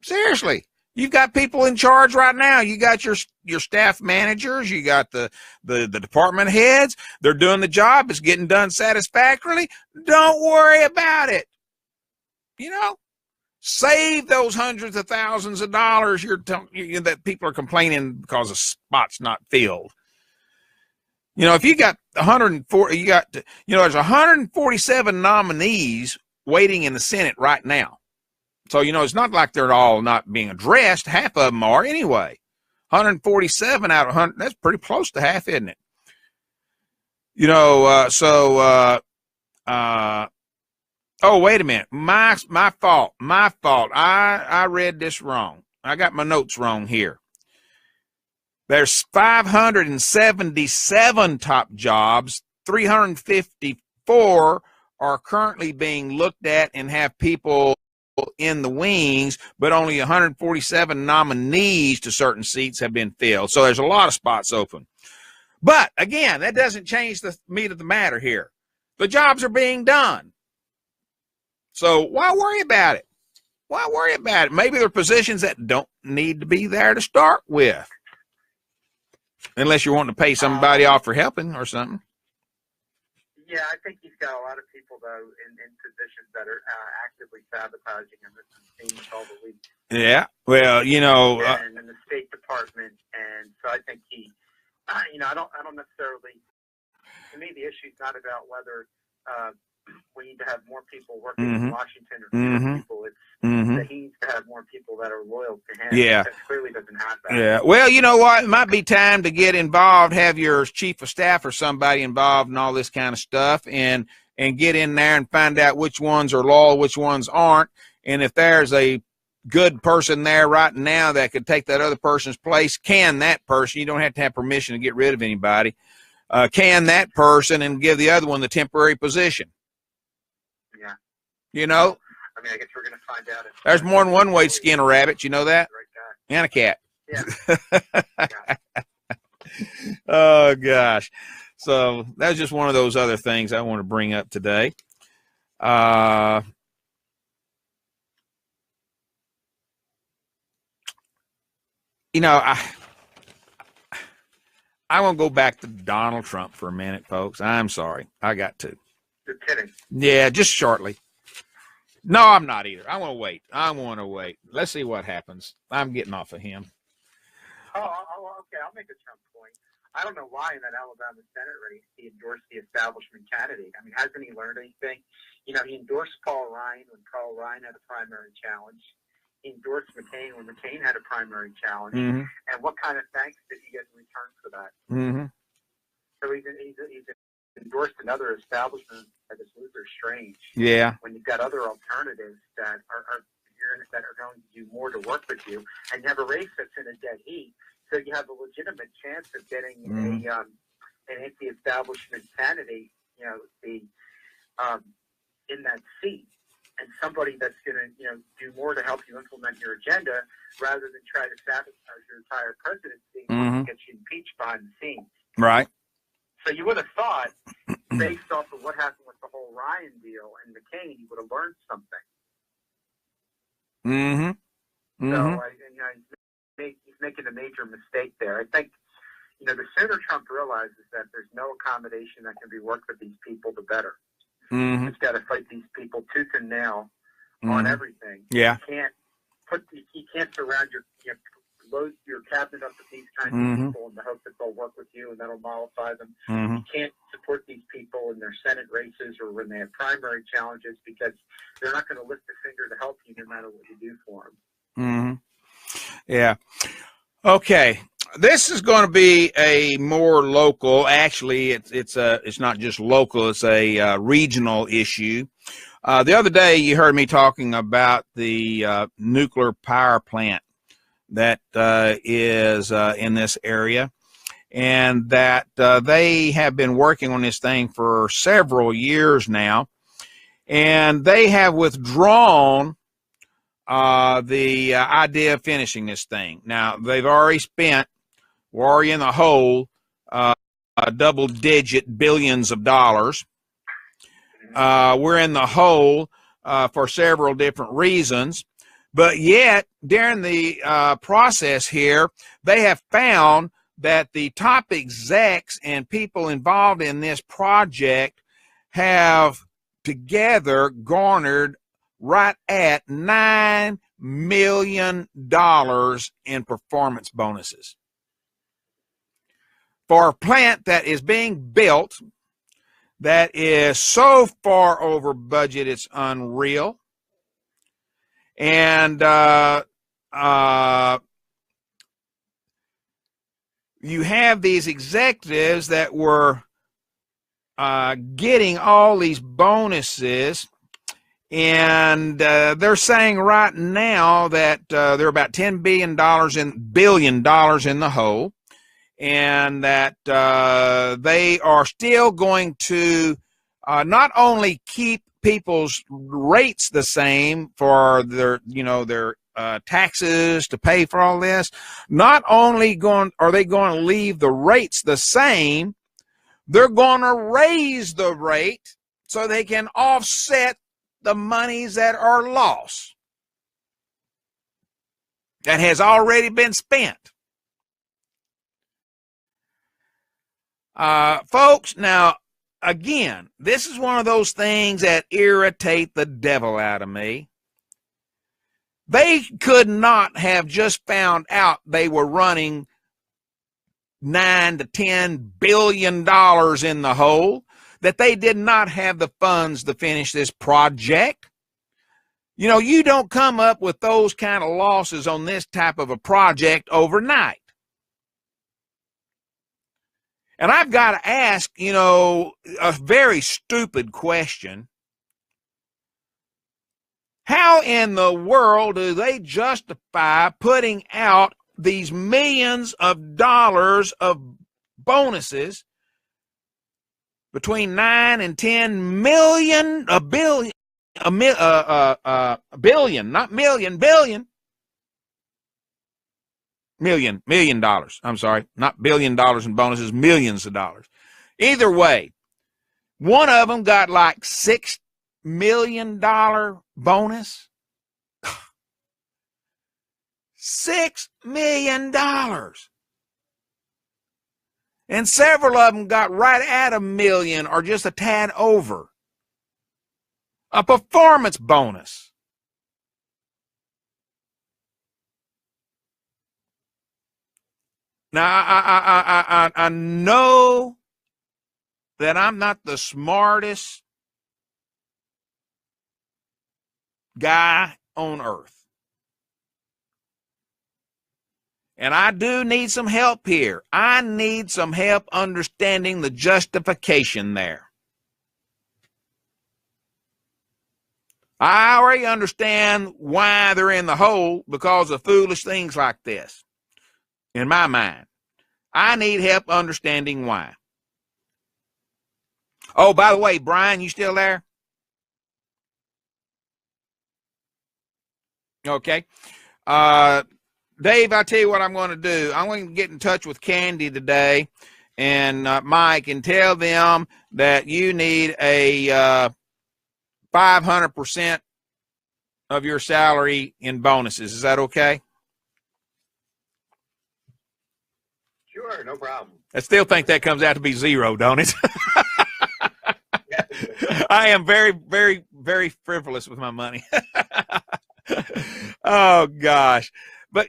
Seriously. You've got people in charge right now. You got your staff managers. You got the department heads. They're doing the job. It's getting done satisfactorily. Don't worry about it. You know, save those hundreds of thousands of dollars that people are complaining because a spot's not filled. You know, if you got 140, there's 147 nominees waiting in the Senate right now. So, you know, it's not like they're all not being addressed. Half of them are anyway. 147 out of 100, that's pretty close to half, isn't it? Oh, wait a minute. My fault. My fault. I read this wrong. I got my notes wrong here. There's 577 top jobs. 354 are currently being looked at and have people in the wings, but only 147 nominees to certain seats have been filled. So there's a lot of spots open. But again, that doesn't change the meat of the matter here. The jobs are being done. So why worry about it? Why worry about it? Maybe there are positions that don't need to be there to start with. Unless you're wanting to pay somebody off for helping or something. Yeah, I think he's got a lot of people, though, in positions that are actively sabotaging him. This is seen all the week. Yeah, well, and in the State Department, and so I think he, I don't necessarily. To me, the issue is not about whether we need to have more people working in Washington or fewer people. It's that he needs to have more people that are loyal to him. Yeah. That clearly doesn't have that. Yeah. Well, you know what? It might be time to get involved, have your chief of staff or somebody involved in all this kind of stuff and get in there and find out which ones are loyal, which ones aren't. And if there's a good person there right now that could take that other person's place, can that person, you don't have to have permission to get rid of anybody, can that person and give the other one the temporary position. Yeah. You know? I mean, I guess we're going to find out. There's more than one way to skin a rabbit. You know that? Right, and a cat. Yeah. Oh, gosh. So that's just one of those other things I want to bring up today. I want to go back to Donald Trump for a minute, folks. I'm sorry. I got to. You're kidding. Yeah, just shortly. No, I'm not either. I want to wait. Let's see what happens. I'm getting off of him. Okay. I'll make a Trump point. I don't know why in that Alabama Senate race he endorsed the establishment candidate. I mean, hasn't he learned anything? He endorsed Paul Ryan when Paul Ryan had a primary challenge. He endorsed McCain when McCain had a primary challenge. Mm-hmm. And what kind of thanks did he get in return for that? Mm-hmm. So he's endorsed another establishment that is Luther Strange. Yeah. When you've got other alternatives that are going to do more to work with you, and you have a race that's in a dead heat, so you have a legitimate chance of getting an anti-establishment candidate, in that seat, and somebody that's going to do more to help you implement your agenda rather than try to sabotage your entire presidency and get you impeached behind the scenes. Right. So you would have thought, based off of what happened with the whole Ryan deal and McCain, he would have learned something. So he's making a major mistake there. I think, the sooner Trump realizes that there's no accommodation that can be worked with these people, the better. He's got to fight these people tooth and nail on everything. Yeah. You can't surround load your cabinet up with these kinds of people in the hope that they'll work with you and that'll mollify them. You can't support these people in their Senate races or when they have primary challenges because they're not going to lift a finger to help you no matter what you do for them. Yeah. Okay. This is going to be a more local. Actually, it's not just local. It's a regional issue. The other day, you heard me talking about the nuclear power plant that is in this area, and that they have been working on this thing for several years now, and they have withdrawn the idea of finishing this thing. Now, we're already in the hole, double-digit billions of dollars. We're in the hole for several different reasons. But yet, during the process here, they have found that the top execs and people involved in this project have together garnered right at $9 million in performance bonuses for a plant that is being built that is so far over budget it's unreal. And you have these executives that were getting all these bonuses, and they're saying right now that they're about $10 billion in the hole, and that they are still going to not only keep people's rates the same for their taxes to pay for all this. Not only are they going to leave the rates the same, they're going to raise the rate so they can offset the monies that are lost, that has already been spent. Folks, now, again, this is one of those things that irritate the devil out of me. They could not have just found out they were running $9 to $10 billion in the hole, that they did not have the funds to finish this project. You know, you don't come up with those kind of losses on this type of a project overnight. And I've got to ask, you know, a very stupid question. How in the world do they justify putting out these millions of dollars of bonuses between 9 and 10 million, billion, not million, billion, million dollars. I'm sorry, not $1 billion in bonuses, millions of dollars. Either way, one of them got like $6 million bonus. $6 million. And several of them got right at $1 million or just a tad over. A performance bonus. Now, I know that I'm not the smartest guy on earth. And I do need some help here. I need some help understanding the justification there. I already understand why they're in the hole, because of foolish things like this. In my mind, I need help understanding why. Oh, by the way, Brian, you still there? Okay. Dave, I tell you what I'm going to do. I'm going to get in touch with Candy today and Mike and tell them that you need a 500% of your salary in bonuses. Is that okay? Sure, no problem. I still think that comes out to be zero, don't it? I am very, very, very frivolous with my money. Oh, gosh. But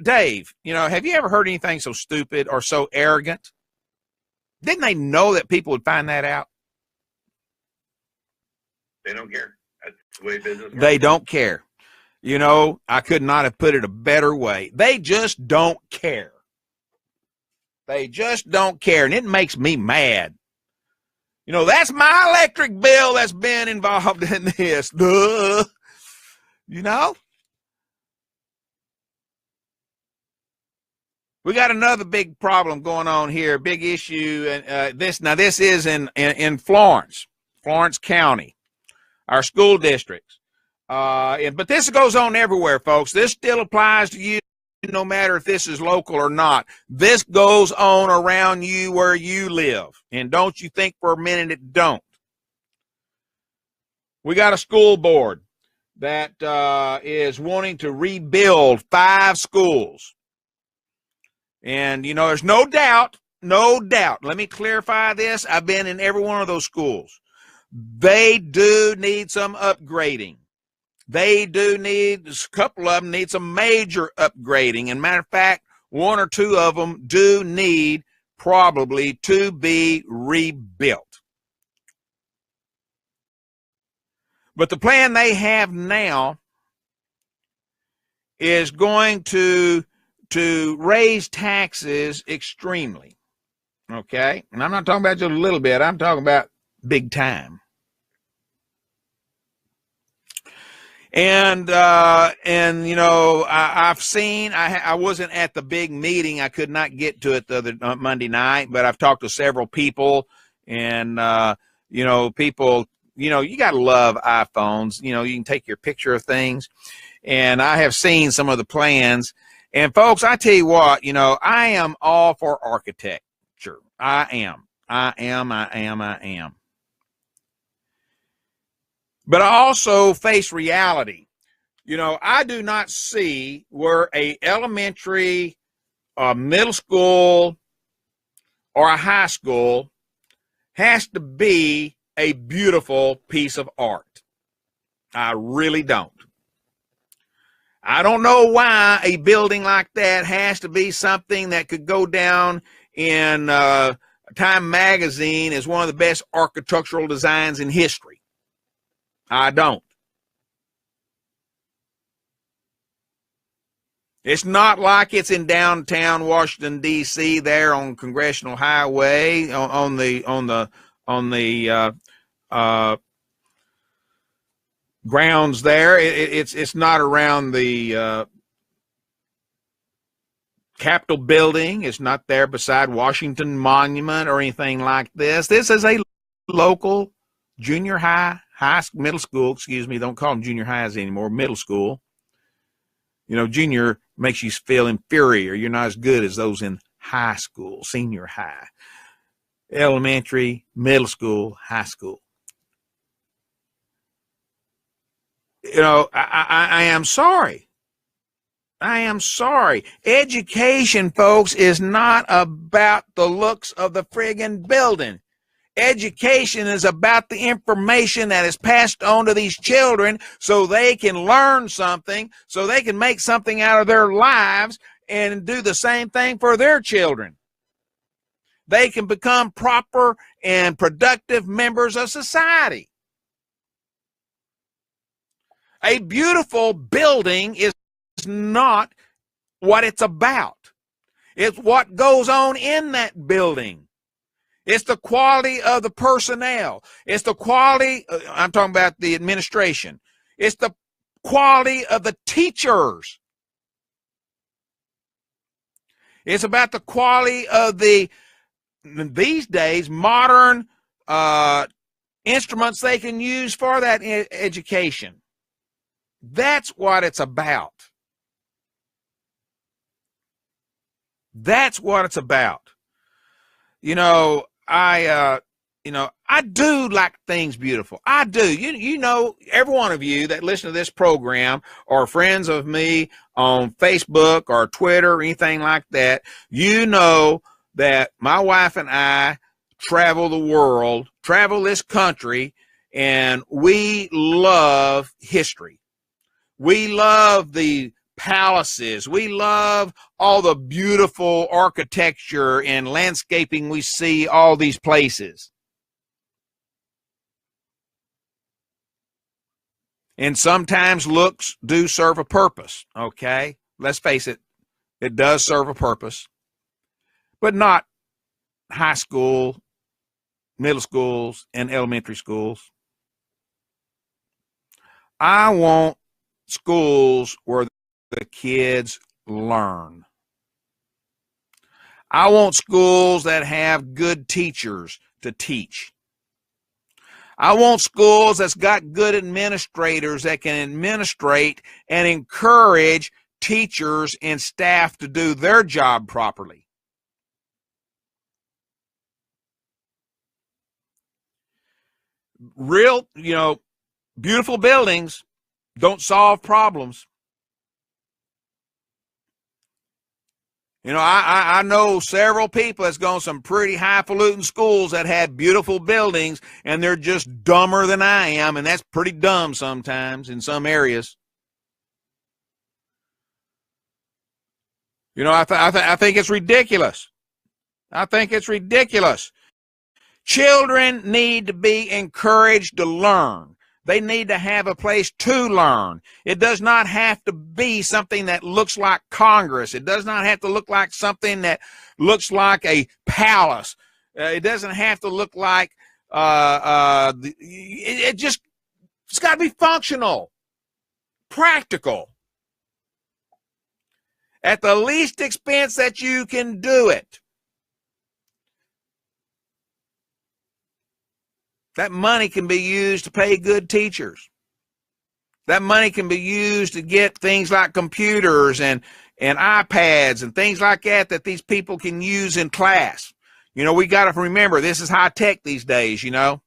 Dave, you know, have you ever heard anything so stupid or so arrogant? Didn't they know that people would find that out? They don't care. That's the way business works. They don't care. You know, I could not have put it a better way. They just don't care. They just don't care, and it makes me mad. You know, that's my electric bill that's been involved in this. Duh. You know? We got another big problem going on here, big issue. And this is in Florence County, our school districts. But this goes on everywhere, folks. This still applies to you, no matter if this is local or not. This goes on around you where you live. And don't you think for a minute it don't. We got a school board that is wanting to rebuild 5 schools. And, you know, there's no doubt, let me clarify this. I've been in every one of those schools. They do need some upgrading. They do need, a couple of them need some major upgrading. And matter of fact, 1 or 2 of them do need probably to be rebuilt. But the plan they have now is going to raise taxes extremely. Okay? And I'm not talking about just a little bit. I'm talking about big time. And you know, I've seen, I wasn't at the big meeting. I could not get to it the other Monday night, but I've talked to several people, and you know, people, you know, you got to love iPhones. You know, you can take your picture of things, and I have seen some of the plans. And folks, I tell you what, you know, I am all for architecture. I am. But I also face reality. You know, I do not see where a elementary, middle school, or a high school has to be a beautiful piece of art. I really don't. I don't know why a building like that has to be something that could go down in Time magazine as one of the best architectural designs in history. I don't. It's not like it's in downtown Washington D.C. there on Congressional Highway on the grounds there. It's not around the Capitol building. It's not there beside Washington Monument or anything like this. This is a local junior high, middle school, excuse me, don't call them junior highs anymore, middle school. You know, junior makes you feel inferior. You're not as good as those in high school, senior high, elementary, middle school, high school. You know, I am sorry. I am sorry. Education, folks, is not about the looks of the friggin' building. Education is about the information that is passed on to these children so they can learn something, so they can make something out of their lives and do the same thing for their children. They can become proper and productive members of society. A beautiful building is not what it's about. It's what goes on in that building. It's the quality of the personnel. It's the quality, I'm talking about the administration. It's the quality of the teachers. It's about the quality of these days, modern instruments they can use for that education. That's what it's about. That's what it's about. You know, I do like things beautiful. I do. You know, every one of you that listen to this program or friends of me on Facebook or Twitter or anything like that, you know that my wife and I travel the world, travel this country, and we love history. We love the palaces. We love all the beautiful architecture and landscaping we see all these places. And sometimes looks do serve a purpose, okay? Let's face it, it does serve a purpose, but not high school, middle schools, and elementary schools. I want schools where the kids learn. I want schools that have good teachers to teach. I want schools that's got good administrators that can administrate and encourage teachers and staff to do their job properly. Real, you know, beautiful buildings don't solve problems. You know, I know several people that's gone to some pretty highfalutin schools that had beautiful buildings, and they're just dumber than I am, and that's pretty dumb sometimes in some areas. You know, I think it's ridiculous. I think it's ridiculous. Children need to be encouraged to learn. They need to have a place to learn. It does not have to be something that looks like Congress. It does not have to look like something that looks like a palace. It doesn't have to look like it's got to be functional, practical, at the least expense that you can do it. That money can be used to pay good teachers. That money can be used to get things like computers and iPads and things like that these people can use in class. You know, we got to remember, this is high tech these days, you know.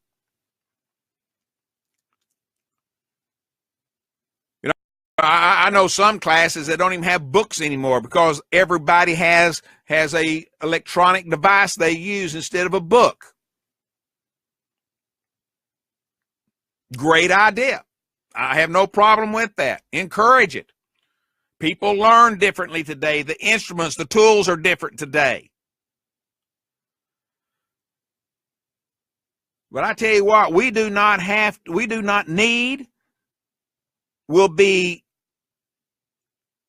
You know, I know some classes that don't even have books anymore because everybody has a electronic device they use instead of a book. Great idea. I have no problem with that. Encourage it. People learn differently today. The instruments, the tools are different today. But I tell you what, we do not need, will be,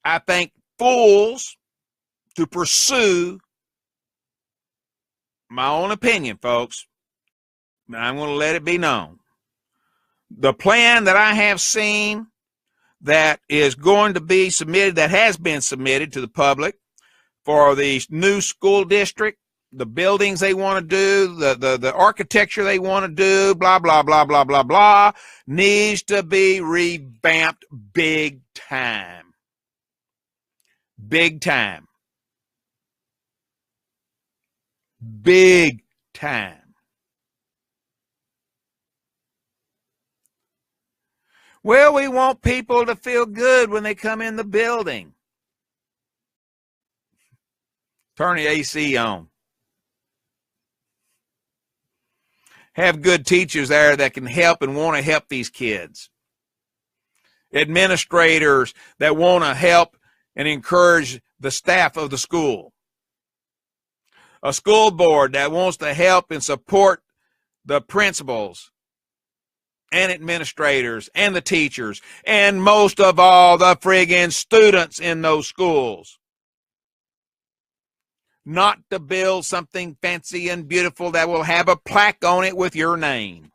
I think, fools to pursue my own opinion, folks. I'm going to let it be known. The plan that I have seen that is going to be submitted, that has been submitted to the public for the new school district, the buildings they want to do, the architecture they want to do, blah, blah, blah, blah, blah, blah, needs to be revamped big time. Big time. Big time. Well, we want people to feel good when they come in the building. Turn the AC on. Have good teachers there that can help and want to help these kids. Administrators that want to help and encourage the staff of the school. A school board that wants to help and support the principals and administrators and the teachers and most of all the friggin' students in those schools. Not to build something fancy and beautiful that will have a plaque on it with your name.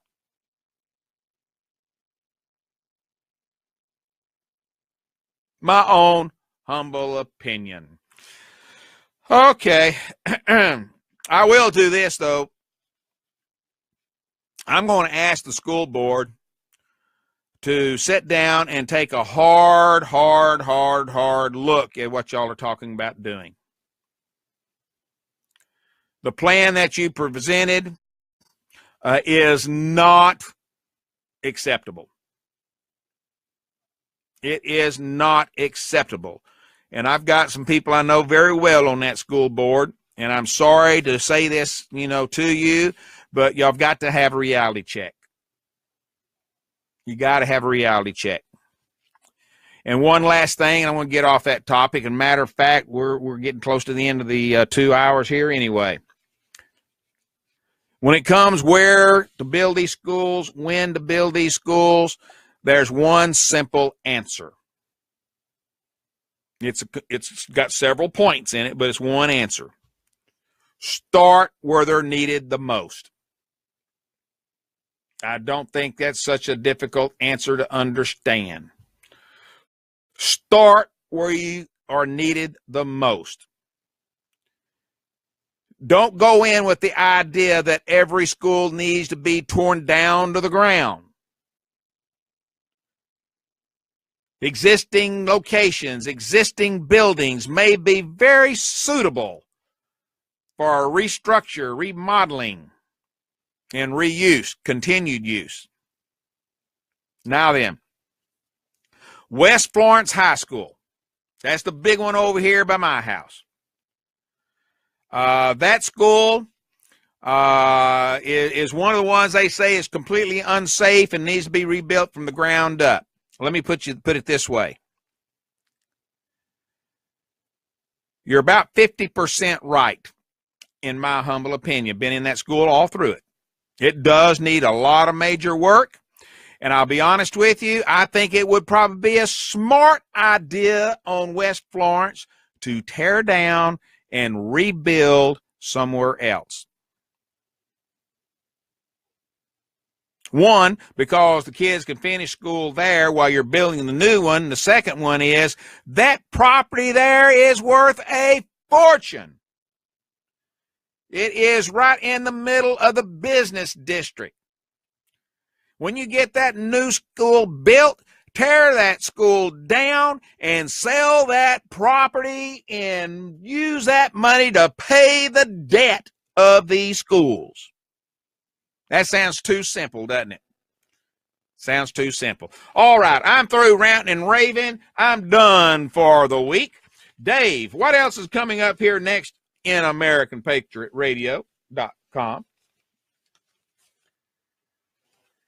My own humble opinion. Okay. I will do this, though. I'm going to ask the school board to sit down and take a hard look at what y'all are talking about doing. The plan that you presented is not acceptable. It is not acceptable. And I've got some people I know very well on that school board, and I'm sorry to say this, to you, but y'all got to have a reality check. You got to have a reality check. And one last thing, and I want to get off that topic. And matter of fact, we're getting close to the end of the 2 hours here anyway. When it comes where to build these schools, when to build these schools, there's one simple answer. It's got several points in it, but it's one answer. Start where they're needed the most. I don't think that's such a difficult answer to understand. Start where you are needed the most. Don't go in with the idea that every school needs to be torn down to the ground. Existing locations, existing buildings may be very suitable for restructure, remodeling, and reuse, continued use. Now then, West Florence High School. That's the big one over here by my house. That school is one of the ones they say is completely unsafe and needs to be rebuilt from the ground up. Let me put it this way. You're about 50% right, in my humble opinion. Been in that school all through it. It does need a lot of major work, And I'll be honest with you, I think it would probably be a smart idea on West Florence to tear down and rebuild somewhere else. One, because the kids can finish school there while you're building the new one. The second one is that property there is worth a fortune. It is right in the middle of the business district. When you get that new school built, tear that school down and sell that property and use that money to pay the debt of these schools. That sounds too simple, doesn't it? Sounds too simple. All right, I'm through ranting and raving. I'm done for the week. Dave, what else is coming up here next in AmericanPatriotRadio.com?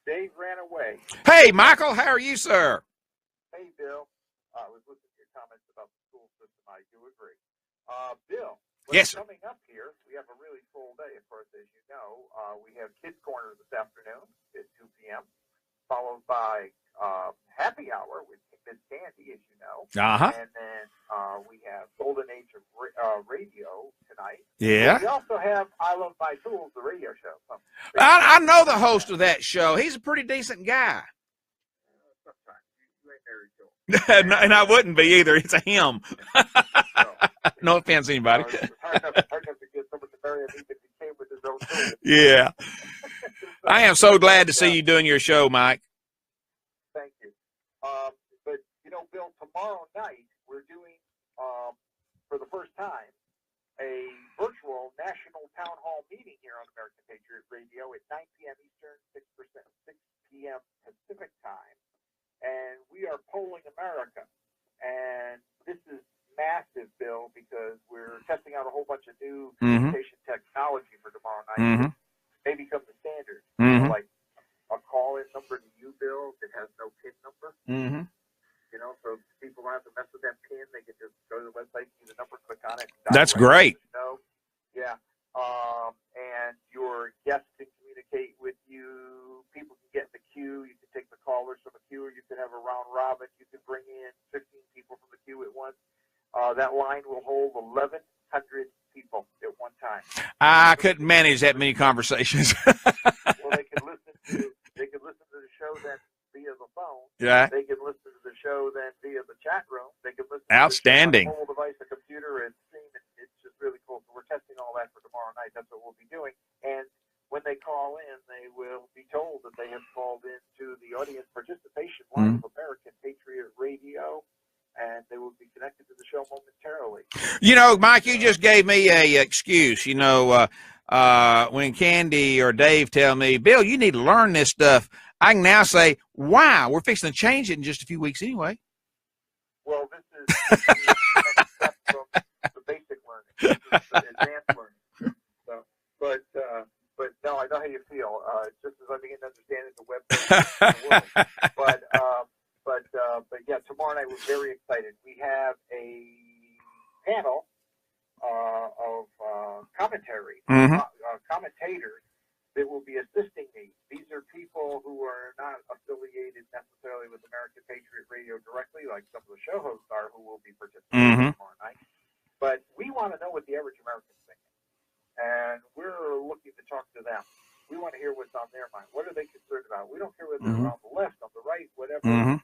Dave ran away. Hey, Michael, how are you, sir? Hey, Bill. I was listening to your comments about the school system. I do agree. Bill, Yes, sir. Coming up here, we have a really full day, of course, as you know. We have Kids Corner this afternoon at 2 p.m., followed by Happy Hour with Miss Candy, as you know. Uh-huh. And then we have Golden Age of Radio tonight. Yeah. We also have I Love My Tools, the radio show. I know the host of that show. He's a pretty decent guy. You ain't married to him. And I wouldn't be either. It's a him. No offense, anybody. It's hard enough to get someone to marry him even if he came with his own tools. Yeah. I am so glad to see you doing your show, Mike. Thank you. But, you know, Bill, tomorrow night we're doing, for the first time, a virtual national town hall meeting here on American Patriot Radio at 9 p.m. Eastern, 6 p.m. Pacific time. And we are polling America. And this is massive, Bill, because we're testing out a whole bunch of new communication technology for tomorrow night. May become the standard. Like a call-in number to you, Bill, that has no PIN number. You know, so people don't have to mess with that PIN. They can just go to the website, see the number, click on it. That's great. Yeah. And your guests can communicate with you. People can get in the queue. You can take the callers from the queue, or you can have a round robin. You can bring in 15 people from the queue at once. That line will hold 1,100 people at one time. I couldn't manage that many conversations. Well, they can listen to the show then via the phone. Yeah. They can listen to the show then via the chat room. They can listen Outstanding. to the mobile device, a computer, and stream. It's just really cool. So we're testing all that for tomorrow night. That's what we'll be doing. And when they call in, they will be told that they have called into the audience participation line of American Patriot Radio, and they will be connected to the show momentarily. You know, Mike, you just gave me a excuse. You know, when Candy or Dave tell me, Bill, you need to learn this stuff, I can now say, wow, we're fixing to change it in just a few weeks anyway. Well, this is the next step from the basic learning. This is the advanced learning. So, but no, I know how you feel. Just as I begin to understand it, the web but yeah, tomorrow night we're very excited. We have a panel of commentators that will be assisting me. These are people who are not affiliated necessarily with American Patriot Radio directly, like some of the show hosts are, who will be participating tomorrow night. But we want to know what the average American's thinking, and we're looking to talk to them. We want to hear what's on their mind. What are they concerned about? We don't care whether they're on the left, on the right, whatever.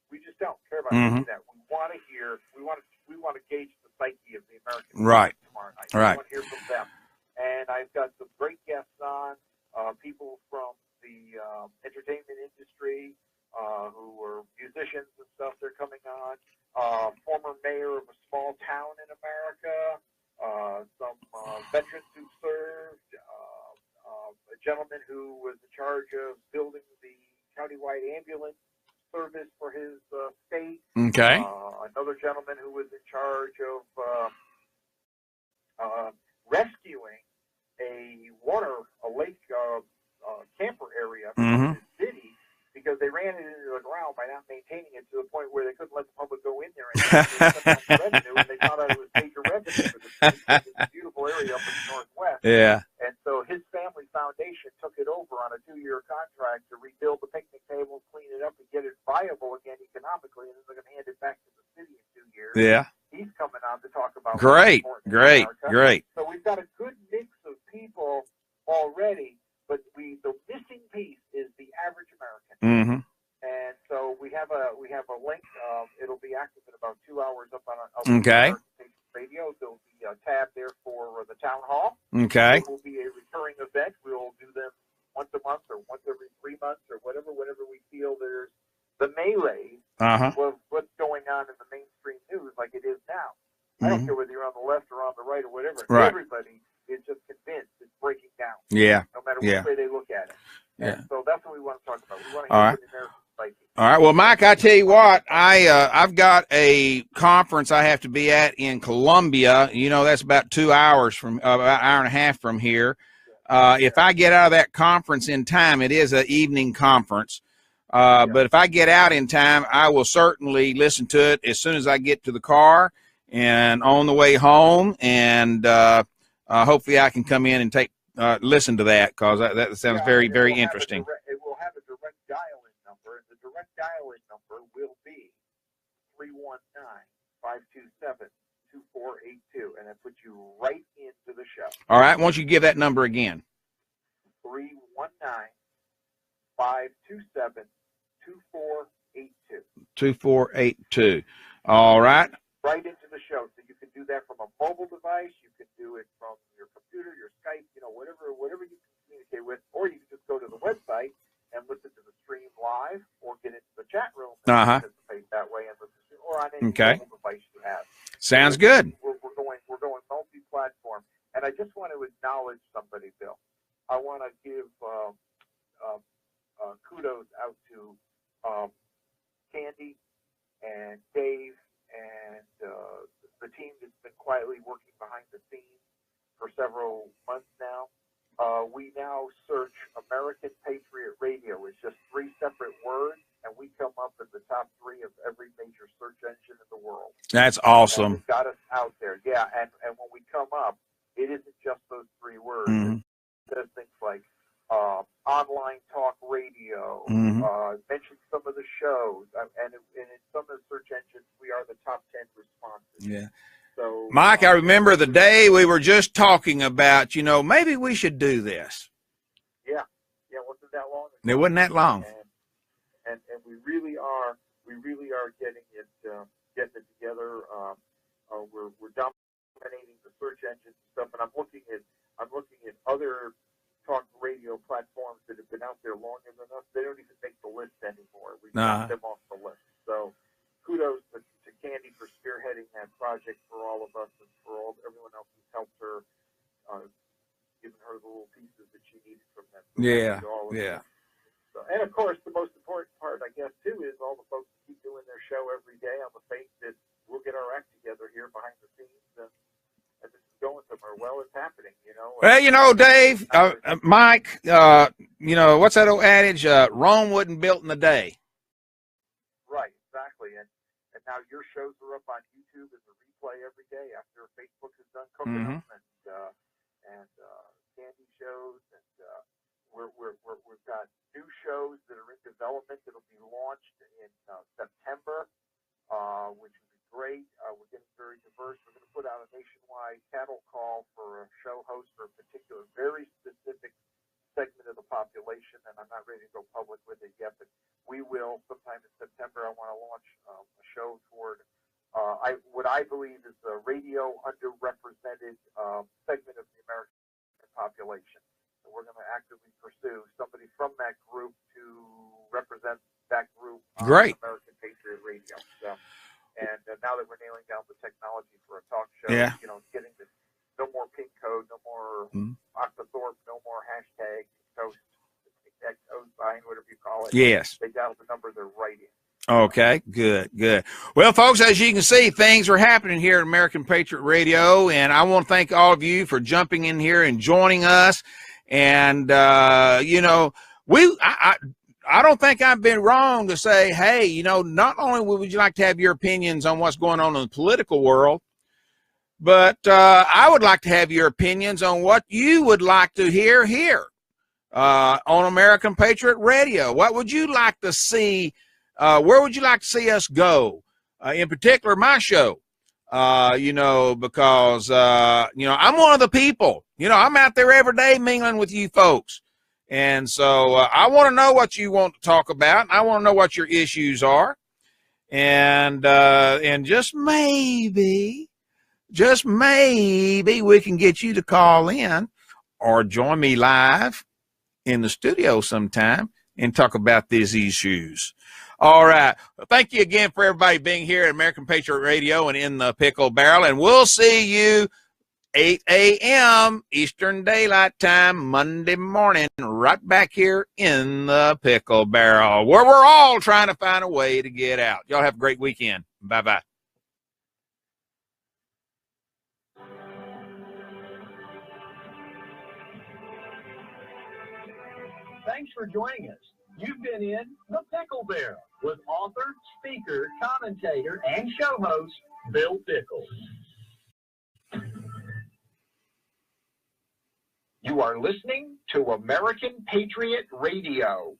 We just don't care about any of that. We want to hear. We want to gauge the psyche of the American tomorrow night. Right. We want to hear from them. And I've got some great guests on, people from the entertainment industry who are musicians and stuff. They're coming on. Former mayor of a small town in America. Some veterans who served. A gentleman who was in charge of building the countywide ambulance service for his state. Okay. Another gentleman who was in charge of rescuing a lake camper area in the city because they ran it into the ground by not maintaining it to the point where they couldn't let the public go in there and revenue, and they found out it was major revenue for the state. It's a beautiful area up in the northwest. Yeah. And so his family foundation association took it over on a 2-year contract to rebuild the picnic tables, clean it up, and get it viable again economically, and then they're going to hand it back to the city in 2 years. Yeah. He's coming on to talk about Great. Great. So we've got a good mix of people already, but the missing piece is the average American. Mm-hmm. And so we have a link. It'll be active in about 2 hours up on Okay. Radio. There'll be a tab there for the town hall. Okay. It will be a recurring event. We'll do them once a month or once every 3 months or whatever we feel there's the melee of what's going on in the mainstream news like it is now. I don't care whether you're on the left or on the right or whatever. Right. Everybody is just convinced it's breaking down. Yeah. No matter which way they look at it. And so that's what we want to talk about. We want to hear the American psyche. All right. Well, Mike, I tell you what, I've got a conference I have to be at in Columbia. You know, that's about 2 hours from about an hour and a half from here. If I get out of that conference in time, it is an evening conference. But if I get out in time, I will certainly listen to it as soon as I get to the car and on the way home. And hopefully I can come in and listen to that, because that sounds very, very interesting. It will have a direct dial-in number, and the direct dial-in number will be 319-527-2482, and that puts you right into the show. All right. Why don't you give that number again? 319-527-2482. 2482. All right. Right into the show. So you can do that from a mobile device. You can do it from your computer, your Skype, whatever you can communicate with, or you can just go to the website and listen to the stream live, or get into the chat room and participate that way, and listen to, or on any mobile device you have. Sounds good. We're going multi-platform, and I just want to acknowledge somebody, Bill. I want to give kudos out to Candy and Dave and the team that's been quietly working behind the scenes for several months now. We now search American Patriot Radio. It's just 3 separate words, and we come up in the top 3 of every major search engine in the world. That's awesome. And it's got us out there. Yeah, and when we come up, it isn't just those 3 words. It says things like online talk radio, mention some of the shows, and in some of the search engines, we are the top 10 responses. Yeah. So, Mike, I remember the day we were just talking about, maybe we should do this. Yeah, wasn't that long ago? It wasn't that long. And we really are getting it together. We're dominating the search engine stuff, and I'm looking at other talk radio platforms that have been out there longer than us. They don't even make the list anymore. We've got them off the list. So kudos to Candy for spearheading that project for all of us, and for everyone else who's helped her, giving her the little pieces that she needed from that. Yeah. So, and of course, the most important part, I guess, too, is all the folks who keep doing their show every day on the faith that we'll get our act together here behind the scenes, and this is going somewhere. Well, it's happening, Well, Dave, Mike, what's that old adage? Rome wasn't built in a day. Right, exactly. And now your shows are up on YouTube as a replay every day after Facebook has done cooking them, and Candy shows, and we've got new shows that are in development that'll be launched in September, which will be great. We're getting very diverse. We're going to put out a nationwide cattle call for a show host for a particular, very specific segment of the population, and I'm not ready to go public with it yet, but we will sometime in September. I want to launch a show toward what I believe is the radio underrepresented segment of the American population. So we're going to actively pursue somebody from that group to represent that group on American Patriot Radio. So, and now that we're nailing down the technology for a talk show, getting this, no more pin code, no more Octothorpe, no more hashtag toast, whatever you call it. Yes. They dialed the number they're right in. Okay, good. Well, folks, as you can see, things are happening here at American Patriot Radio, and I want to thank all of you for jumping in here and joining us. And, I don't think I've been wrong to say, hey, not only would you like to have your opinions on what's going on in the political world, but I would like to have your opinions on what you would like to hear here. on American Patriot Radio? What would you like to see? Where would you like to see us go? In particular, my show. Because, I'm one of the people. I'm out there every day mingling with you folks. And so I want to know what you want to talk about. I want to know what your issues are. And just maybe we can get you to call in or join me live in the studio sometime and talk about these issues. All right. Thank you again for everybody being here at American Patriot Radio and in the Pickle Barrel. And we'll see you 8 a.m. Eastern Daylight Time, Monday morning, right back here in the Pickle Barrel, where we're all trying to find a way to get out. Y'all have a great weekend. Bye-bye. Thanks for joining us. You've been in the Pickle Barrel with author, speaker, commentator, and show host, Bill Pickle. You are listening to American Patriot Radio.